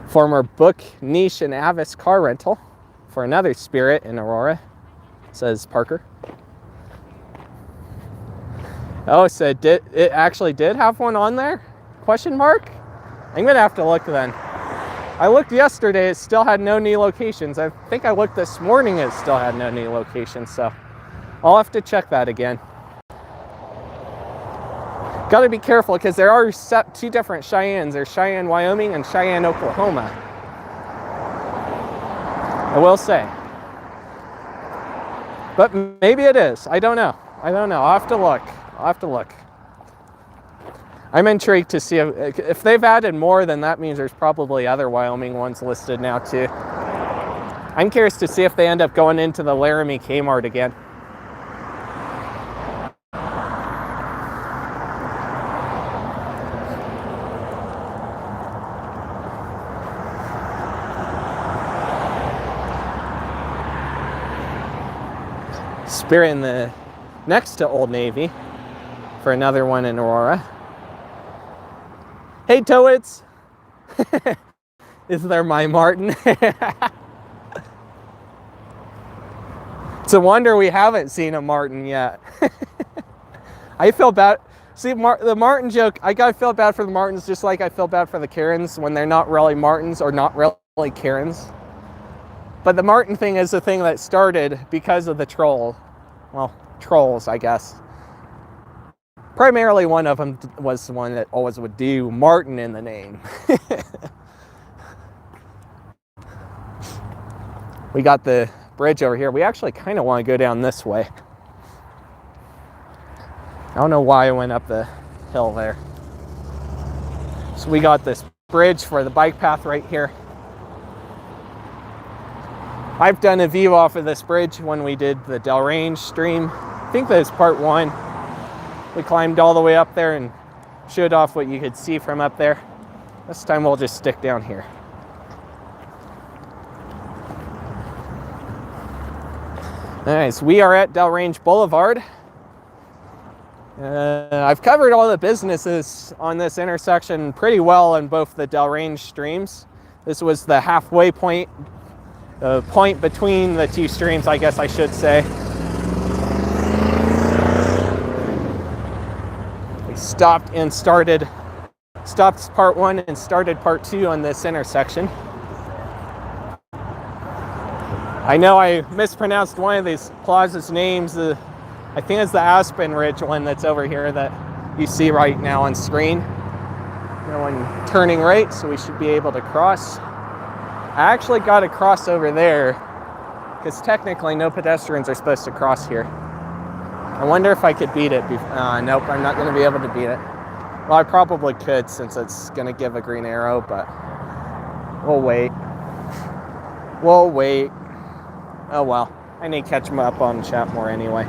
Former Book, Niche, and Avis car rental for another Spirit in Aurora, says Parker. Oh, so it actually did have one on there? Question mark? I'm gonna have to look then. I looked yesterday, it still had no new locations. I think I looked this morning, it still had no new locations, so I'll have to check that again. Got to be careful because there are two different Cheyennes. There's Cheyenne, Wyoming and Cheyenne, Oklahoma. I will say. But maybe it is. I don't know. I'll have to look. I'm intrigued to see if they've added more, then that means there's probably other Wyoming ones listed now too. I'm curious to see if they end up going into the Laramie Kmart again. Spirit in the next to Old Navy for another one in Aurora. Hey, Toads! Is there my Martin? It's a wonder we haven't seen a Martin yet. I feel bad. See, the Martin joke, I gotta feel bad for the Martins just like I feel bad for the Karens when they're not really Martins or not really Karens. But the Martin thing is the thing that started because of the troll. Well, trolls, I guess. Primarily one of them was the one that always would do Martin in the name. We got the bridge over here. We actually kind of want to go down this way. I don't know why I went up the hill there. So we got this bridge for the bike path right here. I've done a view off of this bridge when we did the Dell Range stream. I think that was part 1. We climbed all the way up there and showed off what you could see from up there. This time we'll just stick down here. All right, so we are at Dell Range Boulevard. I've covered all the businesses on this intersection pretty well in both the Dell Range streams. This was the halfway point, point between the two streams, I guess I should say. We stopped part 1 and started part 2 on this intersection. I know I mispronounced one of these plazas names. I think it's the Aspen Ridge one that's over here that you see right now on screen. Going turning right, so we should be able to cross. I actually got to cross over there because technically no pedestrians are supposed to cross here. I wonder if I could beat it. Nope, I'm not going to be able to beat it. Well, I probably could since it's going to give a green arrow, but we'll wait. We'll wait. Oh well, I need to catch them up on chat more anyway.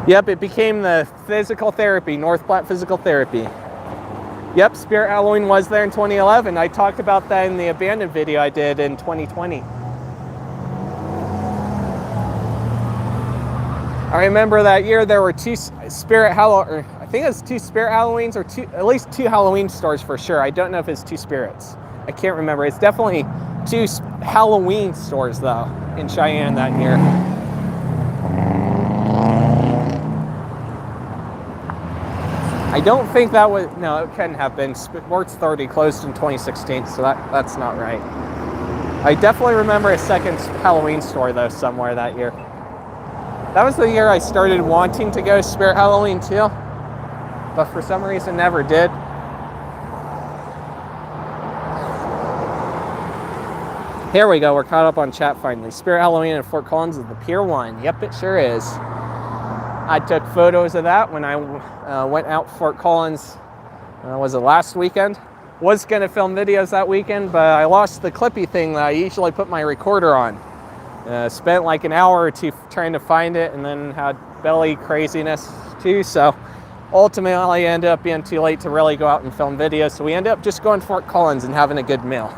Yep, it became the physical therapy, North Platte Physical Therapy. Yep, Spirit Halloween was there in 2011. I talked about that in the abandoned video I did in 2020. I remember that year there were 2 Spirit Halloween, I think it was 2 Spirit Halloweens, or at least 2 Halloween stores for sure. I don't know if it's 2 Spirits. I can't remember. It's definitely 2 Halloween stores though in Cheyenne that year. I don't think that was, no, it couldn't have been. Sports Authority closed in 2016, so that's not right. I definitely remember a second Halloween store though somewhere that year. That was the year I started wanting to go Spirit Halloween too, but for some reason never did. Here we go, we're caught up on chat finally. Spirit Halloween in Fort Collins is the Pier 1. Yep, it sure is. I took photos of that when I went out Fort Collins, was it last weekend? Was gonna film videos that weekend, but I lost the clippy thing that I usually put my recorder on. Spent like an hour or 2 trying to find it and then had belly craziness too, so ultimately I ended up being too late to really go out and film videos, so we ended up just going to Fort Collins and having a good meal.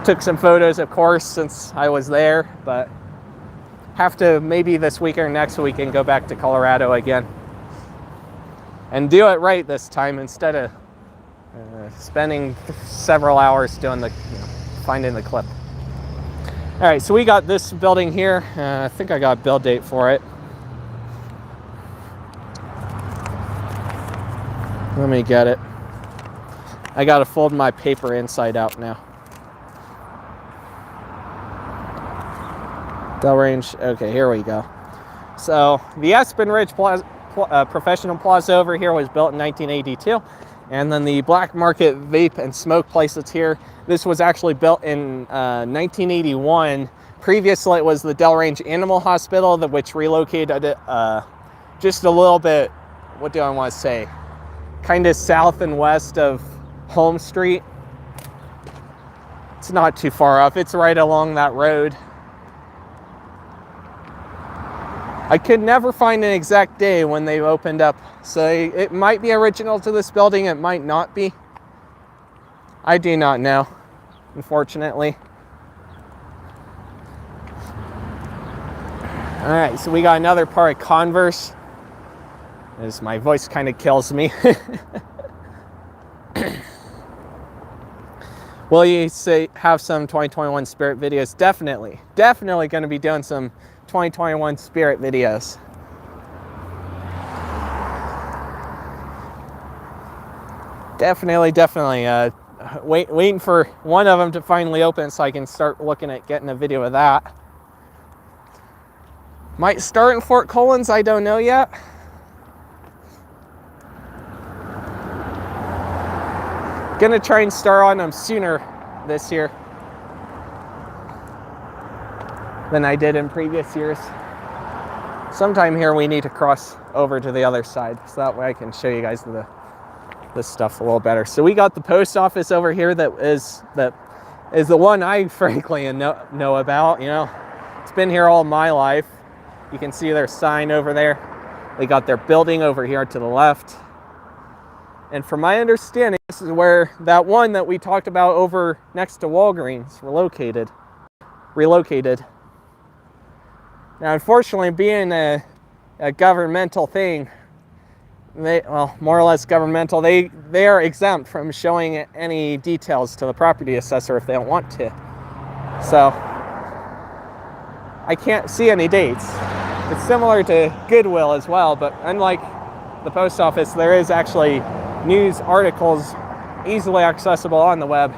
Took some photos, of course, since I was there, but have to maybe this week or next week and go back to Colorado again and do it right this time instead of spending several hours doing finding the clip. All right, so we got this building here. I think I got a build date for it. Let me get it. I gotta fold my paper inside out now. Dell Range, okay, here we go. So the Aspen Ridge Professional Plaza over here was built in 1982. And then the Black Market Vape and Smoke place that's here, this was actually built in 1981. Previously it was the Dell Range Animal Hospital, which relocated just a little bit, what do I want to say, kind of south and west of Home Street. It's not too far off, it's right along that road. I could never find an exact day when they opened up, so it might be original to this building, it might not be. I do not know, unfortunately. All right, so we got another part of Converse, as my voice kind of kills me. Will you have some 2021 Spirit videos? Definitely going to be doing some 2021 Spirit videos. Definitely. Waiting for one of them to finally open so I can start looking at getting a video of that. Might start in Fort Collins, I don't know yet. Gonna try and start on them sooner this year than I did in previous years. sometime here we need to cross over to the other side, so that way I can show you guys this stuff a little better. So we got the post office over here that is the one I frankly know about. You know, it's been here all my life. You can see their sign over there. They got their building over here to the left. And from my understanding, this is where that one that we talked about over next to Walgreens relocated. Now, unfortunately, being a governmental thing, well, more or less governmental, they are exempt from showing any details to the property assessor if they don't want to. So I can't see any dates. It's similar to Goodwill as well, but unlike the post office, there is actually news articles easily accessible on the web,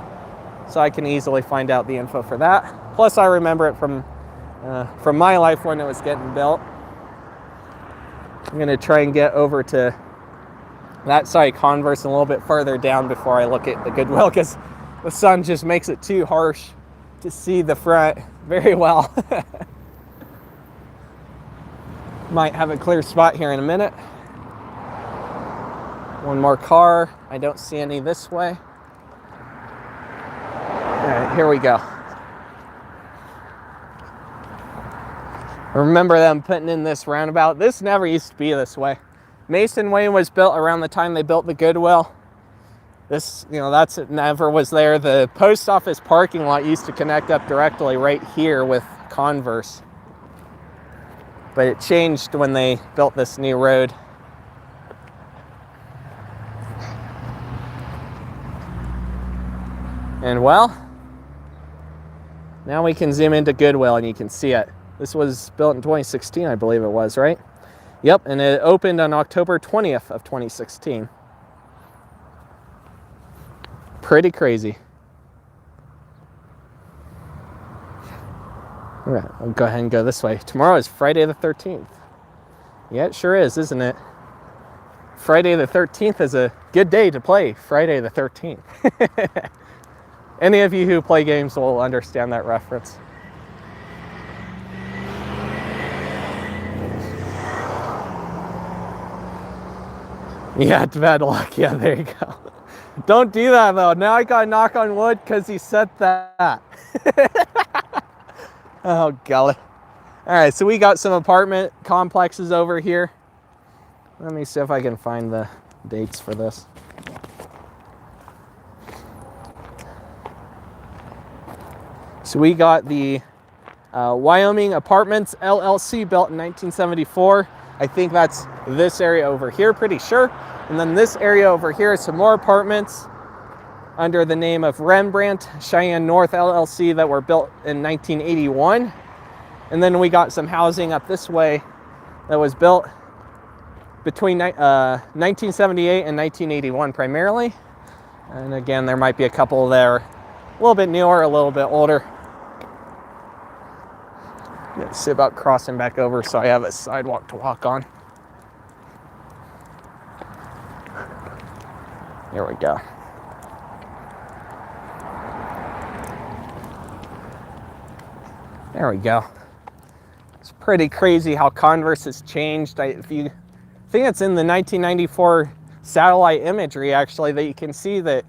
so I can easily find out the info for that. Plus, I remember it from my life when it was getting built. I'm gonna try and get over to that side Converse and a little bit further down before I look at the Goodwill, because the sun just makes it too harsh to see the front very well. Might have a clear spot here in a minute. One more car. I don't see any this way. All right, here we go. Remember them putting in this roundabout. This never used to be this way. Masonway was built around the time they built the Goodwill. This, you know, it never was there. The post office parking lot used to connect up directly right here with Converse. But it changed when they built this new road. And well, now we can zoom into Goodwill and you can see it. This was built in 2016, I believe it was, right? Yep, and it opened on October 20th of 2016. Pretty crazy. All right, I'll go ahead and go this way. Tomorrow is Friday the 13th. Yeah, it sure is, isn't it? Friday the 13th is a good day to play Friday the 13th. Any of you who play games will understand that reference. Yeah, it's bad luck. Yeah, there you go. Don't do that, though. Now I gotta knock on wood because he said that. Oh, golly. All right, so we got some apartment complexes over here. Let me see if I can find the dates for this. So we got the Wyoming Apartments LLC built in 1974. I think that's this area over here, pretty sure. And then this area over here is some more apartments under the name of Rembrandt Cheyenne North LLC that were built in 1981. And then we got some housing up this way that was built between 1978 and 1981 primarily. And again, there might be a couple there a little bit newer, a little bit older. Let's see about crossing back over so I have a sidewalk to walk on. Here we go. There we go. It's pretty crazy how Converse has changed. If you think it's in the 1994 satellite imagery, actually, that you can see that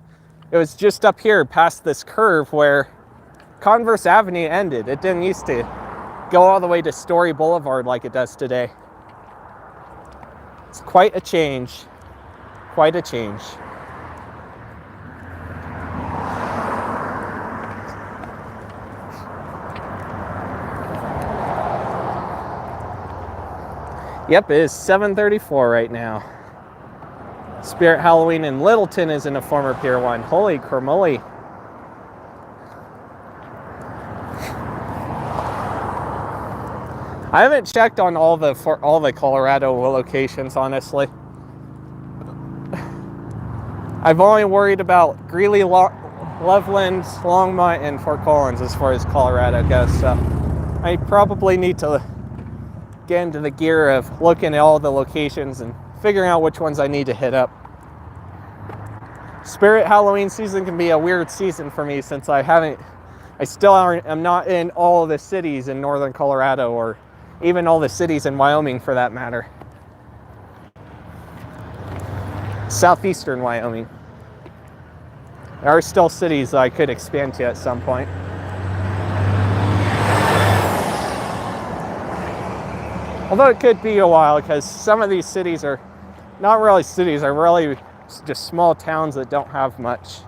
it was just up here past this curve where Converse Avenue ended. It didn't used to go all the way to Storey Blvd like it does today. It's quite a change. Quite a change. Yep, it is 7:34 right now. Spirit Halloween in Littleton is in a former Pier 1. Holy cramoly. I haven't checked on all the Colorado locations, honestly. I've only worried about Greeley, Loveland, Longmont, and Fort Collins as far as Colorado goes. So I probably need to get into the gear of looking at all the locations and figuring out which ones I need to hit up. Spirit Halloween season can be a weird season for me since I still am not in all of the cities in northern Colorado or even all the cities in Wyoming for that matter. Southeastern Wyoming. There are still cities that I could expand to at some point. Although it could be a while, because some of these cities are not really cities, are really just small towns that don't have much.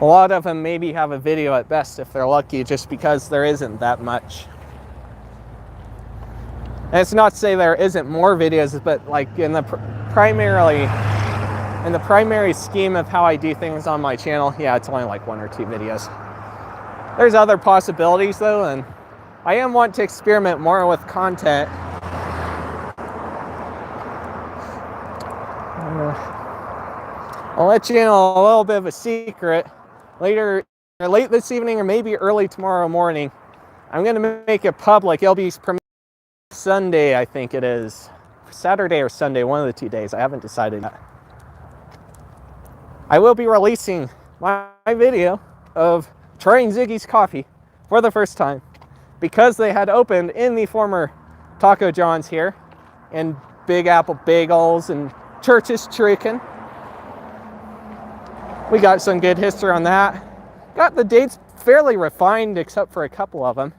A lot of them maybe have a video at best if they're lucky, just because there isn't that much. And it's not to say there isn't more videos, but like in the primary scheme of how I do things on my channel, yeah, it's only like 1 or 2 videos. There's other possibilities though, and I am wanting to experiment more with content. I'll let you in on a little bit of a secret. Later, or late this evening, or maybe early tomorrow morning, I'm going to make it public. It'll be Sunday, I think it is. Saturday or Sunday, one of the 2 days. I haven't decided yet. I will be releasing my video of trying Ziggy's coffee for the first time, because they had opened in the former Taco John's here, and Big Apple Bagels and Church's Chicken. We got some good history on that. Got the dates fairly refined, except for a couple of them.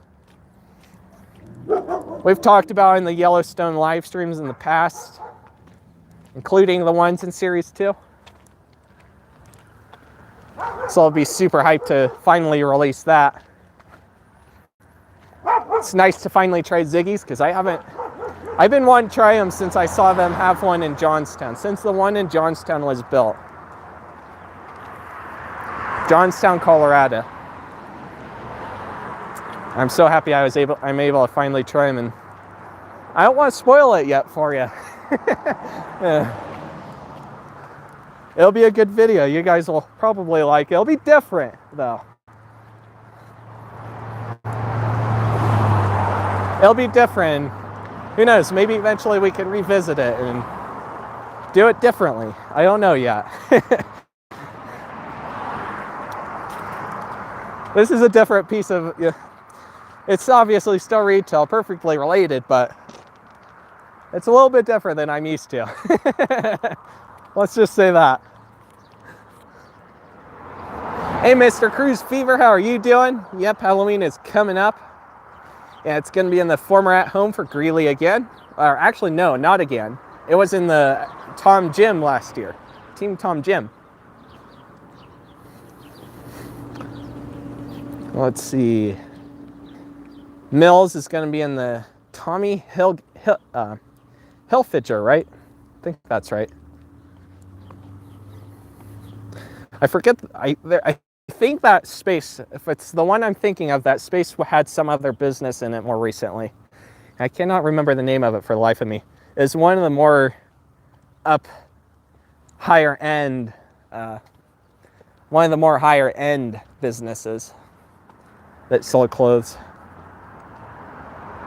We've talked about in the Yellowstone live streams in the past, including the ones in Series 2. So I'll be super hyped to finally release that. It's nice to finally try Ziggy's, because I've been wanting to try them since I saw them have one in Johnstown, since the one in Johnstown was built. Johnstown, Colorado. I'm so happy I'm able to finally try them, and I don't want to spoil it yet for you. Yeah. It'll be a good video. You guys will probably like it. It'll be different though. It'll be different. Who knows? Maybe eventually we can revisit it and do it differently. I don't know yet. This is a different piece of, it's obviously still retail, perfectly related, but it's a little bit different than I'm used to. Let's just say that. Hey, Mr. Cruise Fever, how are you doing? Yep, Halloween is coming up. Yeah, it's going to be in the former At Home for Greeley again. Or actually, no, not again. It was in the Tom Gym last year. Team Tom Gym. Let's see. Mills is going to be in the Tommy Hilfiger, right? I think that's right. I forget. I think that space, if it's the one I'm thinking of, that space had some other business in it more recently. I cannot remember the name of it for the life of me. It's one of the more higher end businesses that sold clothes.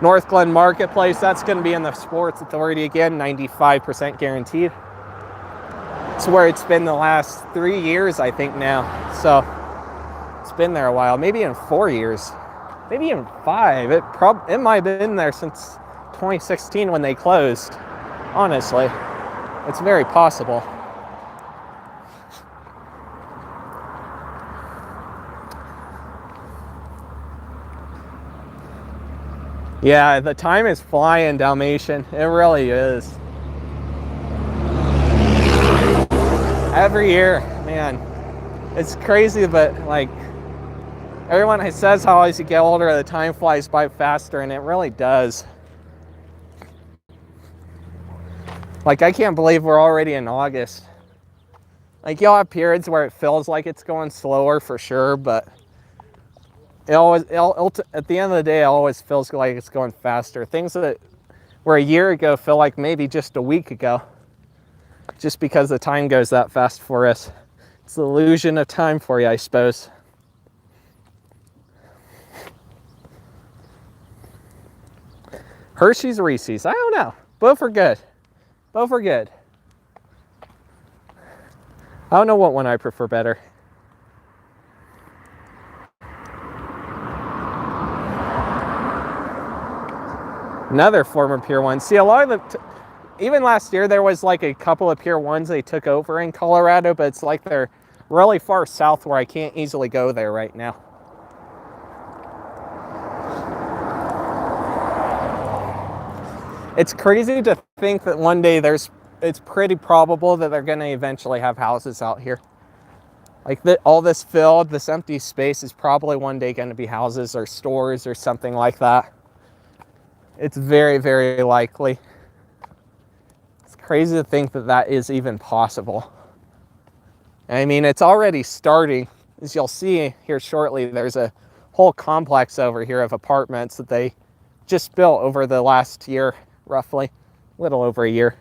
North Glen Marketplace, that's going to be in the Sports Authority again, 95% guaranteed. It's where it's been the last 3 years, I think now. So it's been there a while, maybe in 4 years, maybe even 5. It might have been there since 2016 when they closed. Honestly, it's very possible. Yeah, the time is flying, Dalmatian. It really is. Every year, man, it's crazy, but like everyone says how as you get older, the time flies by faster, and it really does. Like, I can't believe we're already in August. Like, you'll have periods where it feels like it's going slower for sure, but at the end of the day, it always feels like it's going faster. Things that were a year ago feel like maybe just a week ago, just because the time goes that fast for us. It's the illusion of time for you, I suppose. Hershey's, Reese's, I don't know. Both are good. Both are good. I don't know what one I prefer better. Another former Pier 1. See, a lot of the, even last year, there was like a couple of Pier 1s they took over in Colorado, but it's like they're really far south where I can't easily go there right now. It's crazy to think that one day it's pretty probable that they're going to eventually have houses out here. Like all this filled, this empty space is probably one day going to be houses or stores or something like that. It's very, very likely. It's crazy to think that that is even possible. I mean, it's already starting. As you'll see here shortly, there's a whole complex over here of apartments that they just built over the last year, roughly, a little over a year.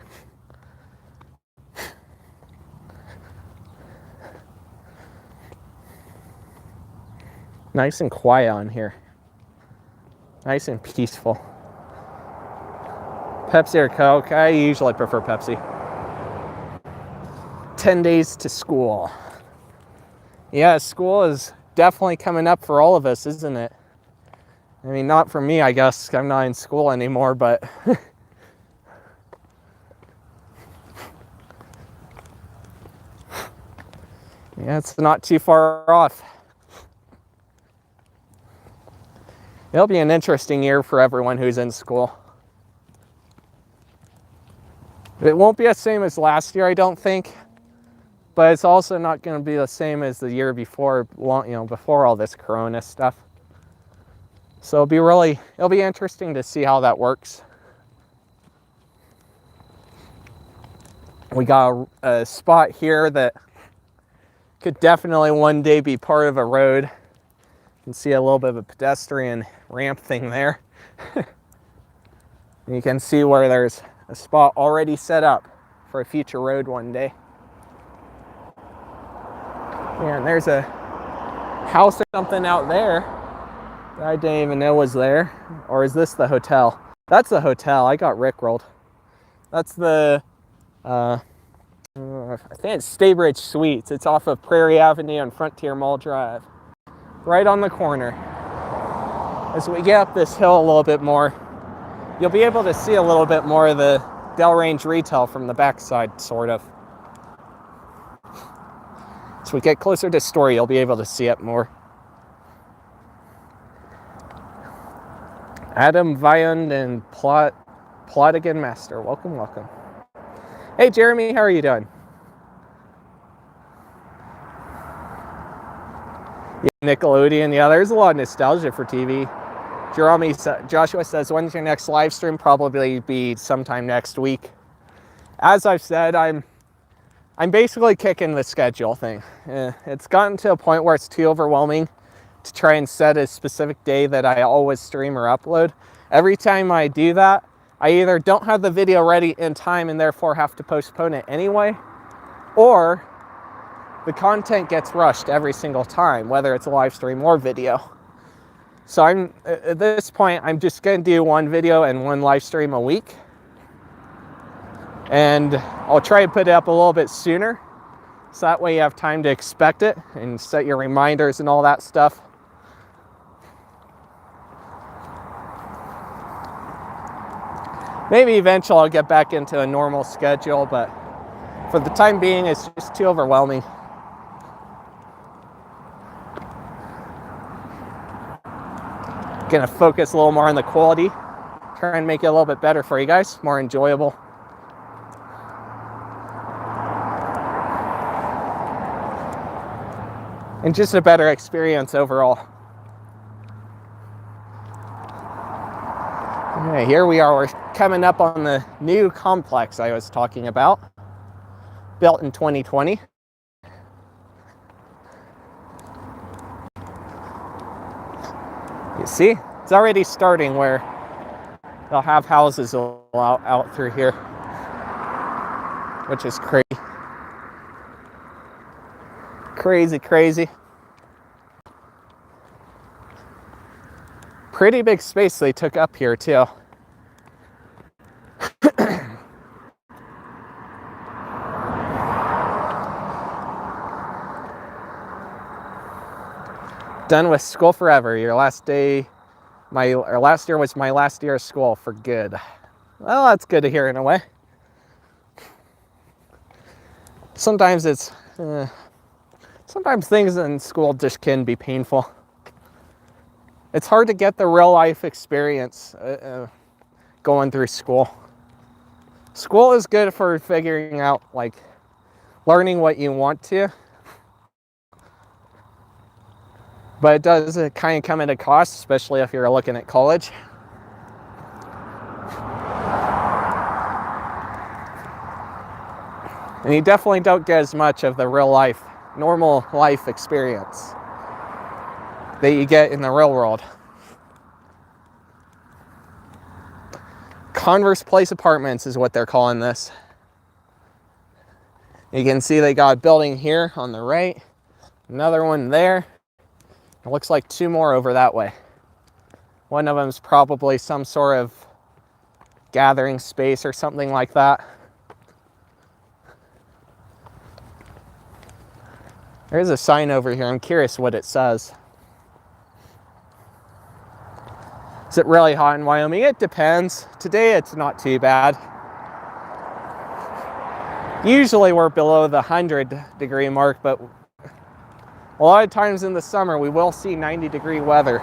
Nice and quiet on here. Nice and peaceful. Pepsi or Coke? I usually prefer Pepsi. 10 days to school. Yeah, school is definitely coming up for all of us, isn't it? I mean, not for me, I guess. I'm not in school anymore, but yeah, it's not too far off. It'll be an interesting year for everyone who's in school. It won't be the same as last year, I don't think, but it's also not going to be the same as the year before, before all this Corona stuff. So it'll be interesting to see how that works. We got a spot here that could definitely one day be part of a road. You can see a little bit of a pedestrian ramp thing there. You can see where there's a spot already set up for a future road one day. Yeah, and there's a house or something out there that I didn't even know was there. Or is this the hotel? That's the hotel. I got rickrolled. That's the, I think it's Staybridge Suites. It's off of Prairie Avenue and Frontier Mall Drive. Right on the corner. As we get up this hill a little bit more, you'll be able to see a little bit more of the Dell Range retail from the backside, sort of. As we get closer to Storey, you'll be able to see it more. Adam Viand and Plottigan Master, welcome, welcome. Hey Jeremy, how are you doing? Yeah, Nickelodeon, yeah, there's a lot of nostalgia for TV. Joshua says, when's your next live stream? Probably be sometime next week. As I've said, I'm basically kicking the schedule thing. It's gotten to a point where it's too overwhelming to try and set a specific day that I always stream or upload. Every time I do that, I either don't have the video ready in time and therefore have to postpone it anyway, or the content gets rushed every single time, whether it's a live stream or video. So at this point, I'm just going to do one video and one live stream a week. And I'll try to put it up a little bit sooner, so that way you have time to expect it and set your reminders and all that stuff. Maybe eventually I'll get back into a normal schedule, but for the time being, it's just too overwhelming. Gonna focus a little more on the quality, try and make it a little bit better for you guys, more enjoyable. And just a better experience overall. Okay, here we are, we're coming up on the new complex I was talking about, built in 2020. You see, it's already starting where they'll have houses out through here, which is crazy. Crazy. Pretty big space they took up here too. Done with school forever. Your last day last year was my last year of school for good. Well, that's good to hear in a way. Sometimes sometimes things in school just can be painful. It's hard to get the real life experience going through school. School is good for figuring out, like, learning what you want to, but it does kind of come at a cost, especially if you're looking at college. And you definitely don't get as much of the real life, normal life experience that you get in the real world. Converse Place Apartments is what they're calling this. You can see they got a building here on the right, another one there. It looks like two more over that way. One of them is probably some sort of gathering space or something like that. There's a sign over here. I'm curious what it says. Is it really hot in Wyoming? It depends. Today it's not too bad. Usually we're below the 100-degree mark, but a lot of times in the summer we will see 90-degree weather.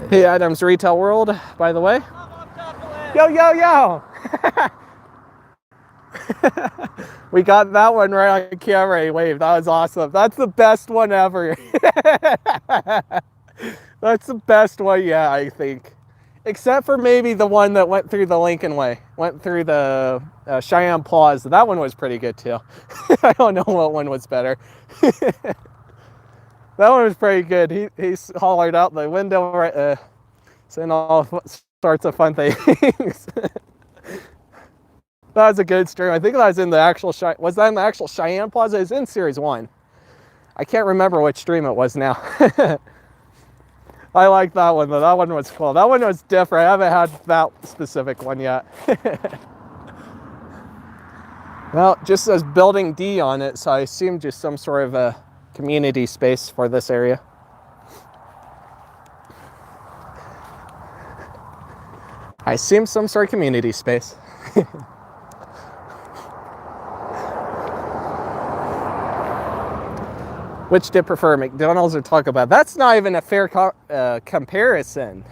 Hey, Adam's Retail World, by the way. Yo, yo, yo! We got that one right on camera. He waved. That was awesome. That's the best one ever. That's the best one, yeah, I think. Except for maybe the one that went through the Lincolnway. Went through the Cheyenne Plaza. That one was pretty good, too. I don't know what one was better. That one was pretty good. He hollered out the window, saying all sorts of fun things. That was a good stream. I think that was in the actual was that in the actual Cheyenne Plaza? It's in Series 1. I can't remember which stream it was now. I like that one, though. That one was cool. That one was different. I haven't had that specific one yet. Well, it just says Building D on it, so I assume just some sort of a community space for this area. I assume some sort of community space. Which do you prefer, McDonald's or Taco Bell? That's not even a fair comparison.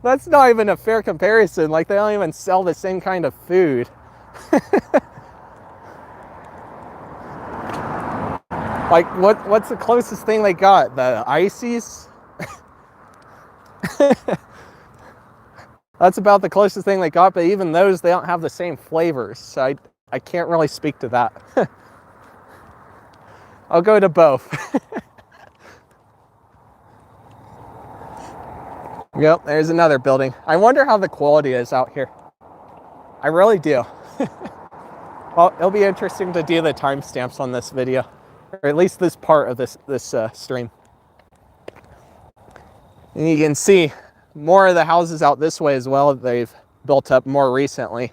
That's not even a fair comparison. Like, they don't even sell the same kind of food. Like, what's the closest thing they got? The Ices? That's about the closest thing they got, but even those, they don't have the same flavors. So I can't really speak to that. I'll go to both. Yep, there's another building. I wonder how the quality is out here. I really do. Well, it'll be interesting to do the timestamps on this video, or at least this part of this stream. And you can see more of the houses out this way as well. They've built up more recently.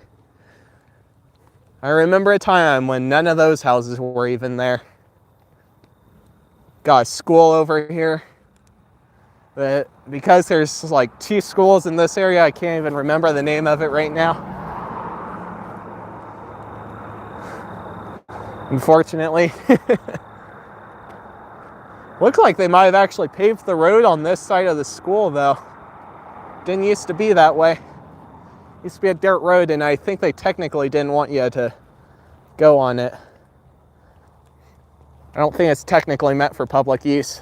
I remember a time when none of those houses were even there. Got a school over here, but because there's like 2 schools in this area, I can't even remember the name of it right now. Unfortunately. Looks like they might have actually paved the road on this side of the school, though. Didn't used to be that way. Used to be a dirt road, and I think they technically didn't want you to go on it. I don't think it's technically meant for public use.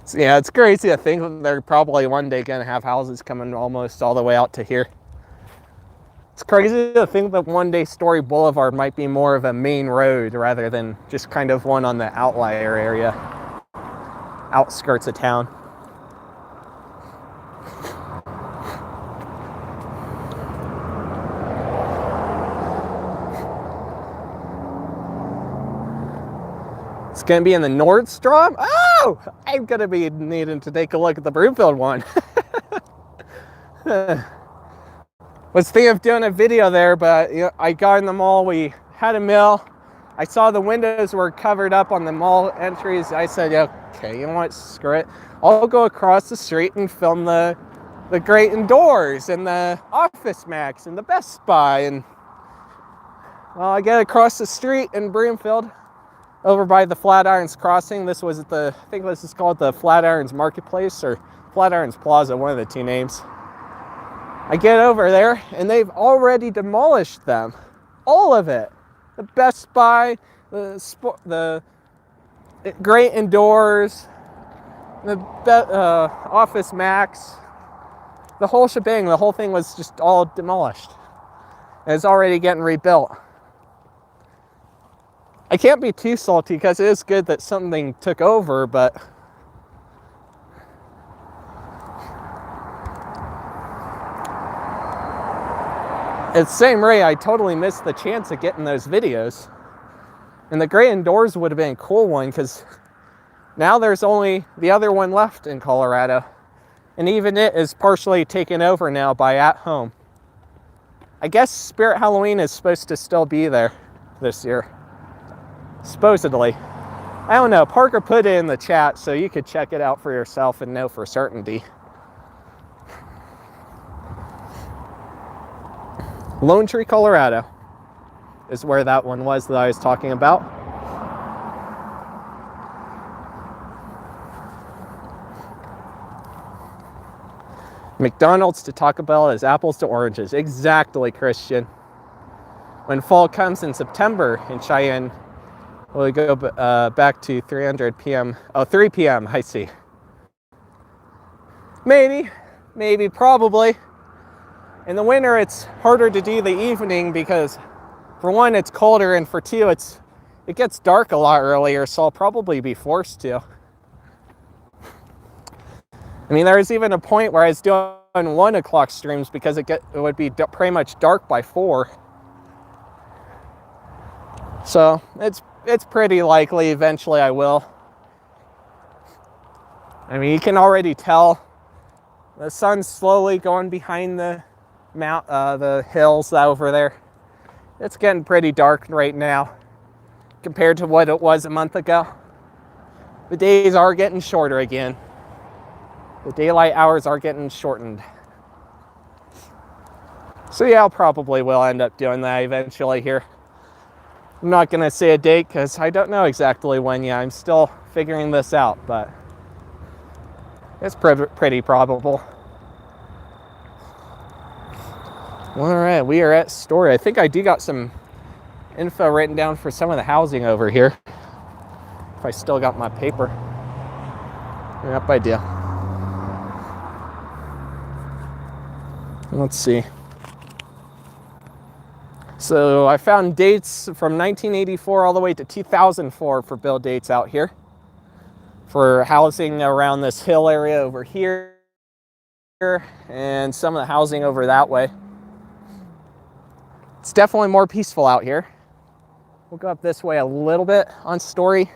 So yeah, it's crazy to think that they're probably one day going to have houses coming almost all the way out to here. It's crazy to think that one day Storey Blvd might be more of a main road rather than just kind of one on the outlier area, outskirts of town. It's going to be in the Nordstrom. Oh, I'm going to be needing to take a look at the Broomfield one. Was thinking of doing a video there, but you know, I got in the mall. We had a meal. I saw the windows were covered up on the mall entries. I said, okay, you know what, screw it. I'll go across the street and film the great indoors and the Office Max and the Best Buy. And well, I get across the street in Broomfield over by the Flatirons Crossing. This was at I think this is called the Flatirons Marketplace or Flatirons Plaza, one of the two names. I get over there and they've already demolished them. All of it. The Best Buy, the great indoors, the Office Max, the whole shebang. The whole thing was just all demolished. And it's already getting rebuilt. I can't be too salty because it is good that something took over, but at the same rate, I totally missed the chance of getting those videos. And the great indoors would have been a cool one because now there's only the other one left in Colorado. And even it is partially taken over now by At Home. I guess Spirit Halloween is supposed to still be there this year. Supposedly. I don't know. Parker put it in the chat so you could check it out for yourself and know for certainty. Lone Tree, Colorado is where that one was that I was talking about. McDonald's to Taco Bell is apples to oranges. Exactly, Christian. When fall comes in September in Cheyenne, we'll go back to 3 p.m. I see. Maybe, probably. In the winter, it's harder to do the evening because, for one, it's colder, and for two, it gets dark a lot earlier, so I'll probably be forced to. I mean, there was even a point where I was doing 1 o'clock streams because it would be pretty much dark by 4. So it's pretty likely eventually I will. I mean, you can already tell the sun's slowly going behind the hills over there. It's getting pretty dark right now compared to what it was a month ago. The days are getting shorter again. The daylight hours are getting shortened. So yeah, I'll probably will end up doing that eventually here. I'm not going to say a date because I don't know exactly when yet. I'm still figuring this out, but it's pretty probable. All right, we are at Storey. I think I do got some info written down for some of the housing over here. If I still got my paper. Yep, I do. Let's see. So I found dates from 1984 all the way to 2004 for build dates out here for housing around this hill area over here and some of the housing over that way. It's definitely more peaceful out here. We'll go up this way a little bit on Storey.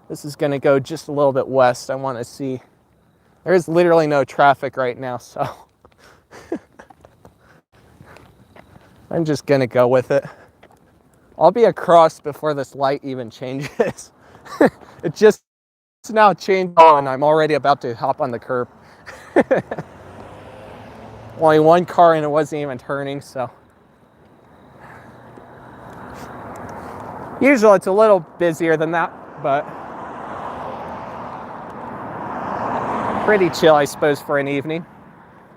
This is going to go just a little bit west. I want to see. There's literally no traffic right now, so I'm just gonna go with it. I'll be across before this light even changes. It just now changed and I'm already about to hop on the curb. Only one car and it wasn't even turning, so. Usually it's a little busier than that, but pretty chill, I suppose, for an evening.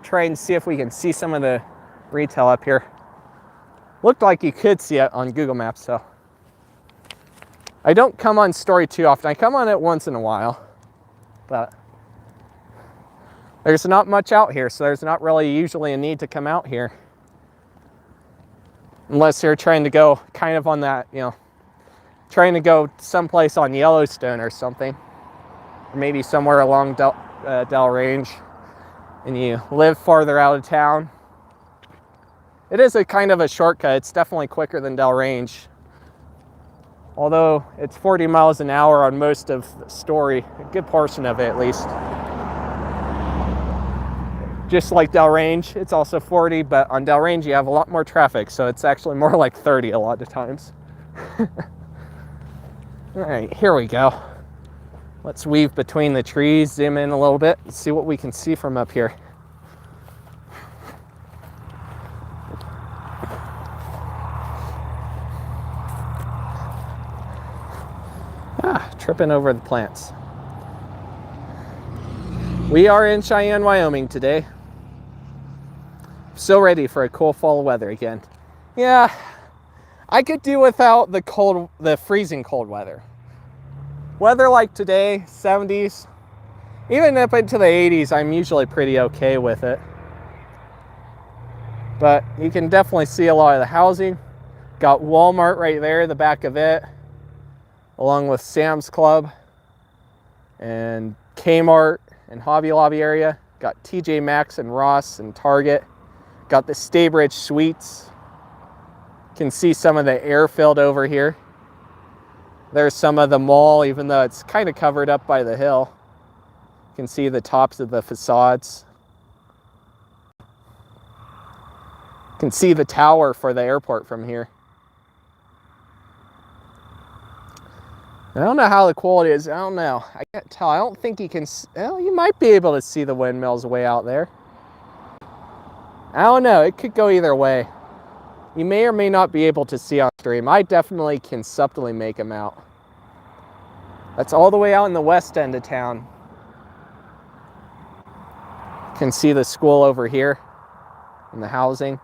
Try and see if we can see some of the retail up here. Looked like you could see it on Google Maps, so. I don't come on Storey too often. I come on it once in a while, but there's not much out here, so there's not really usually a need to come out here. Unless you're trying to go kind of on that, trying to go someplace on Yellowstone or something. Or maybe somewhere along Dell Range, and you live farther out of town. It is a kind of a shortcut. It's definitely quicker than Dell Range. Although it's 40 miles an hour on most of the Storey, a good portion of it at least. Just like Dell Range, it's also 40, but on Dell Range you have a lot more traffic, so it's actually more like 30 a lot of times. All right, here we go. Let's weave between the trees, zoom in a little bit, and see what we can see from up here. Tripping over the plants. We are in Cheyenne, Wyoming today. So ready for a cool fall weather again. Yeah, I could do without the freezing cold weather. Weather like today, 70s, even up into the 80s, I'm usually pretty okay with it. But you can definitely see a lot of the housing. Got Walmart right there, the back of it, along with Sam's Club and Kmart and Hobby Lobby area. Got TJ Maxx and Ross and Target. Got the Staybridge Suites. Can see some of the airfield over here. There's some of the mall, even though it's kind of covered up by the hill. You can see the tops of the facades. You can see the tower for the airport from here. I don't know how the quality is. I don't know. I can't tell. I don't think you can. Well, you might be able to see the windmills way out there. I don't know. It could go either way. You may or may not be able to see on stream. I definitely can subtly make them out. That's all the way out in the west end of town. You can see the school over here and the housing.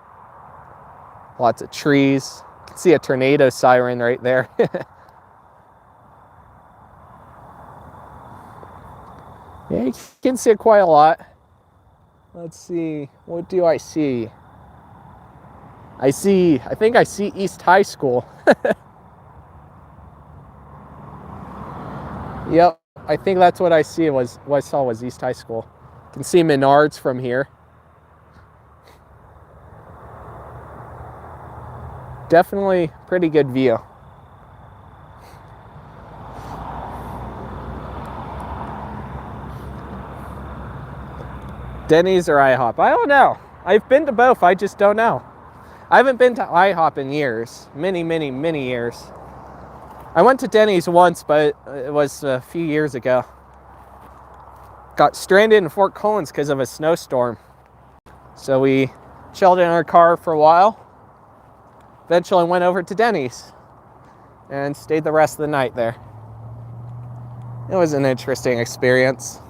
Lots of trees. You can see a tornado siren right there. Yeah, you can see it quite a lot. Let's see, what do I see? I think I see East High School. Yep, I think that's what I see. What I saw was East High School. You can see Menards from here. Definitely pretty good view. Denny's or IHOP? I don't know. I've been to both, I just don't know. I haven't been to IHOP in years. Many, many, many years. I went to Denny's once, but it was a few years ago. Got stranded in Fort Collins because of a snowstorm. So we chilled in our car for a while. Eventually went over to Denny's and stayed the rest of the night there. It was an interesting experience.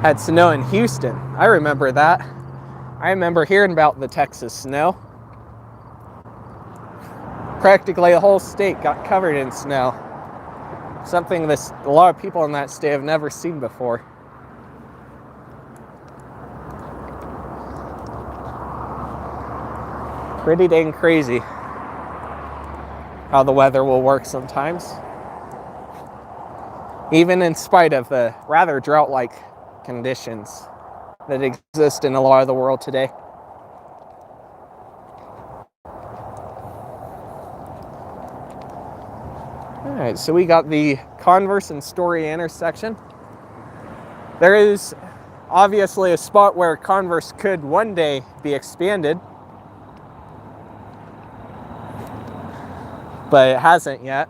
Had snow in Houston. I remember that. I remember hearing about the Texas snow. Practically the whole state got covered in snow. Something a lot of people in that state have never seen before. Pretty dang crazy how the weather will work sometimes. Even in spite of the rather drought-like conditions that exist in a lot of the world today. All right, so we got the Converse and Storey intersection. There is obviously a spot where Converse could one day be expanded, but it hasn't yet.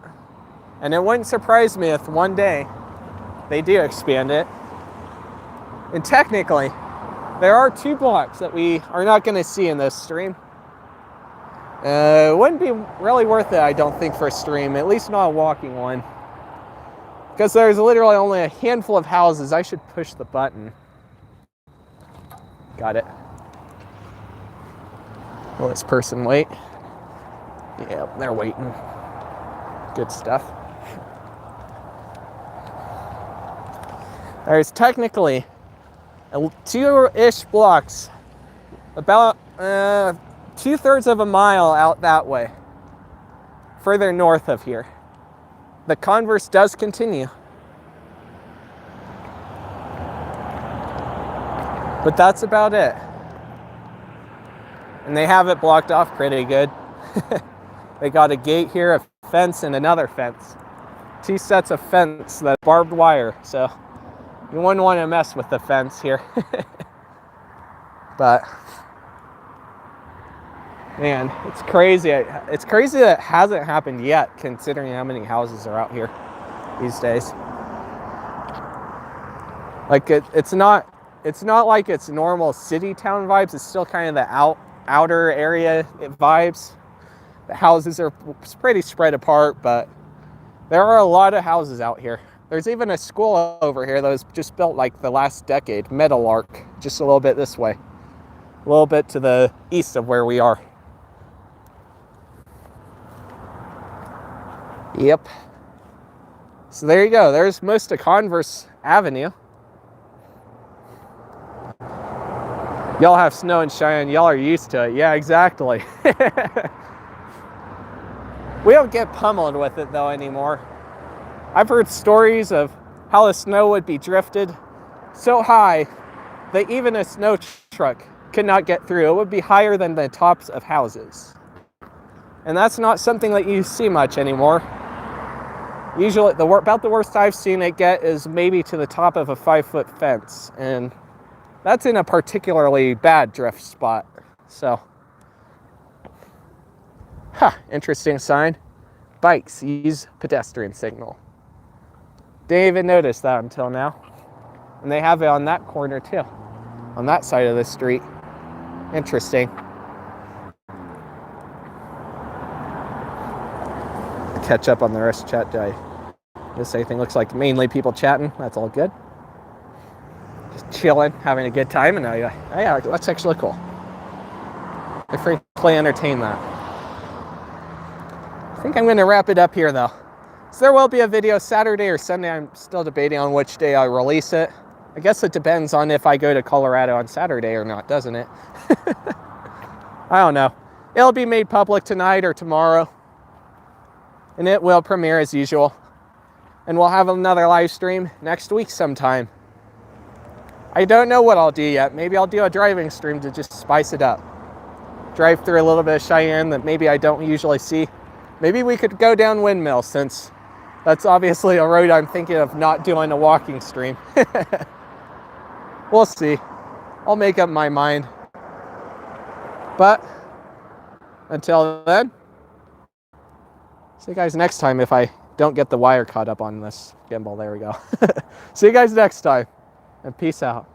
And it wouldn't surprise me if one day they do expand it. And technically, there are 2 blocks that we are not going to see in this stream. It wouldn't be really worth it, I don't think, for a stream, at least not a walking one. Because there's literally only a handful of houses. I should push the button. Got it. Will this person wait? Yeah, they're waiting. Good stuff. There's technically 2-ish blocks, about 2/3 of a mile out that way, further north of here. The Converse does continue. But that's about it. And they have it blocked off pretty good. They got a gate here, a fence, and another fence. 2 sets of fence that's barbed wire, so You wouldn't want to mess with the fence here. But man, it's crazy. It's crazy that it hasn't happened yet, considering how many houses are out here these days. Like it's not like it's normal city town vibes. It's still kind of the outer area vibes. The houses are pretty spread apart, but there are a lot of houses out here. There's even a school over here that was just built like the last decade, Meadowlark, just a little bit this way. A little bit to the east of where we are. Yep. So there you go. There's most of Converse Avenue. Y'all have snow in Cheyenne. Y'all are used to it. Yeah, exactly. We don't get pummeled with it though anymore. I've heard stories of how the snow would be drifted so high that even a snow truck could not get through. It would be higher than the tops of houses. And that's not something that you see much anymore. Usually, about the worst I've seen it get is maybe to the top of a 5-foot fence. And that's in a particularly bad drift spot. So, interesting sign. Bikes use pedestrian signal. Didn't even notice that until now. And they have it on that corner too. On that side of the street. Interesting. Catch up on the rest of chat. This anything looks like mainly people chatting. That's all good. Just chilling, having a good time, and yeah, that's actually cool. I frequently entertain that. I think I'm going to wrap it up here though. So there will be a video Saturday or Sunday. I'm still debating on which day I release it. I guess it depends on if I go to Colorado on Saturday or not, doesn't it? I don't know. It'll be made public tonight or tomorrow. And it will premiere as usual. And we'll have another live stream next week sometime. I don't know what I'll do yet. Maybe I'll do a driving stream to just spice it up. Drive through a little bit of Cheyenne that maybe I don't usually see. Maybe we could go down Windmill, since that's obviously a road I'm thinking of not doing a walking stream. We'll see. I'll make up my mind. But until then, see you guys next time if I don't get the wire caught up on this gimbal. There we go. See you guys next time, and peace out.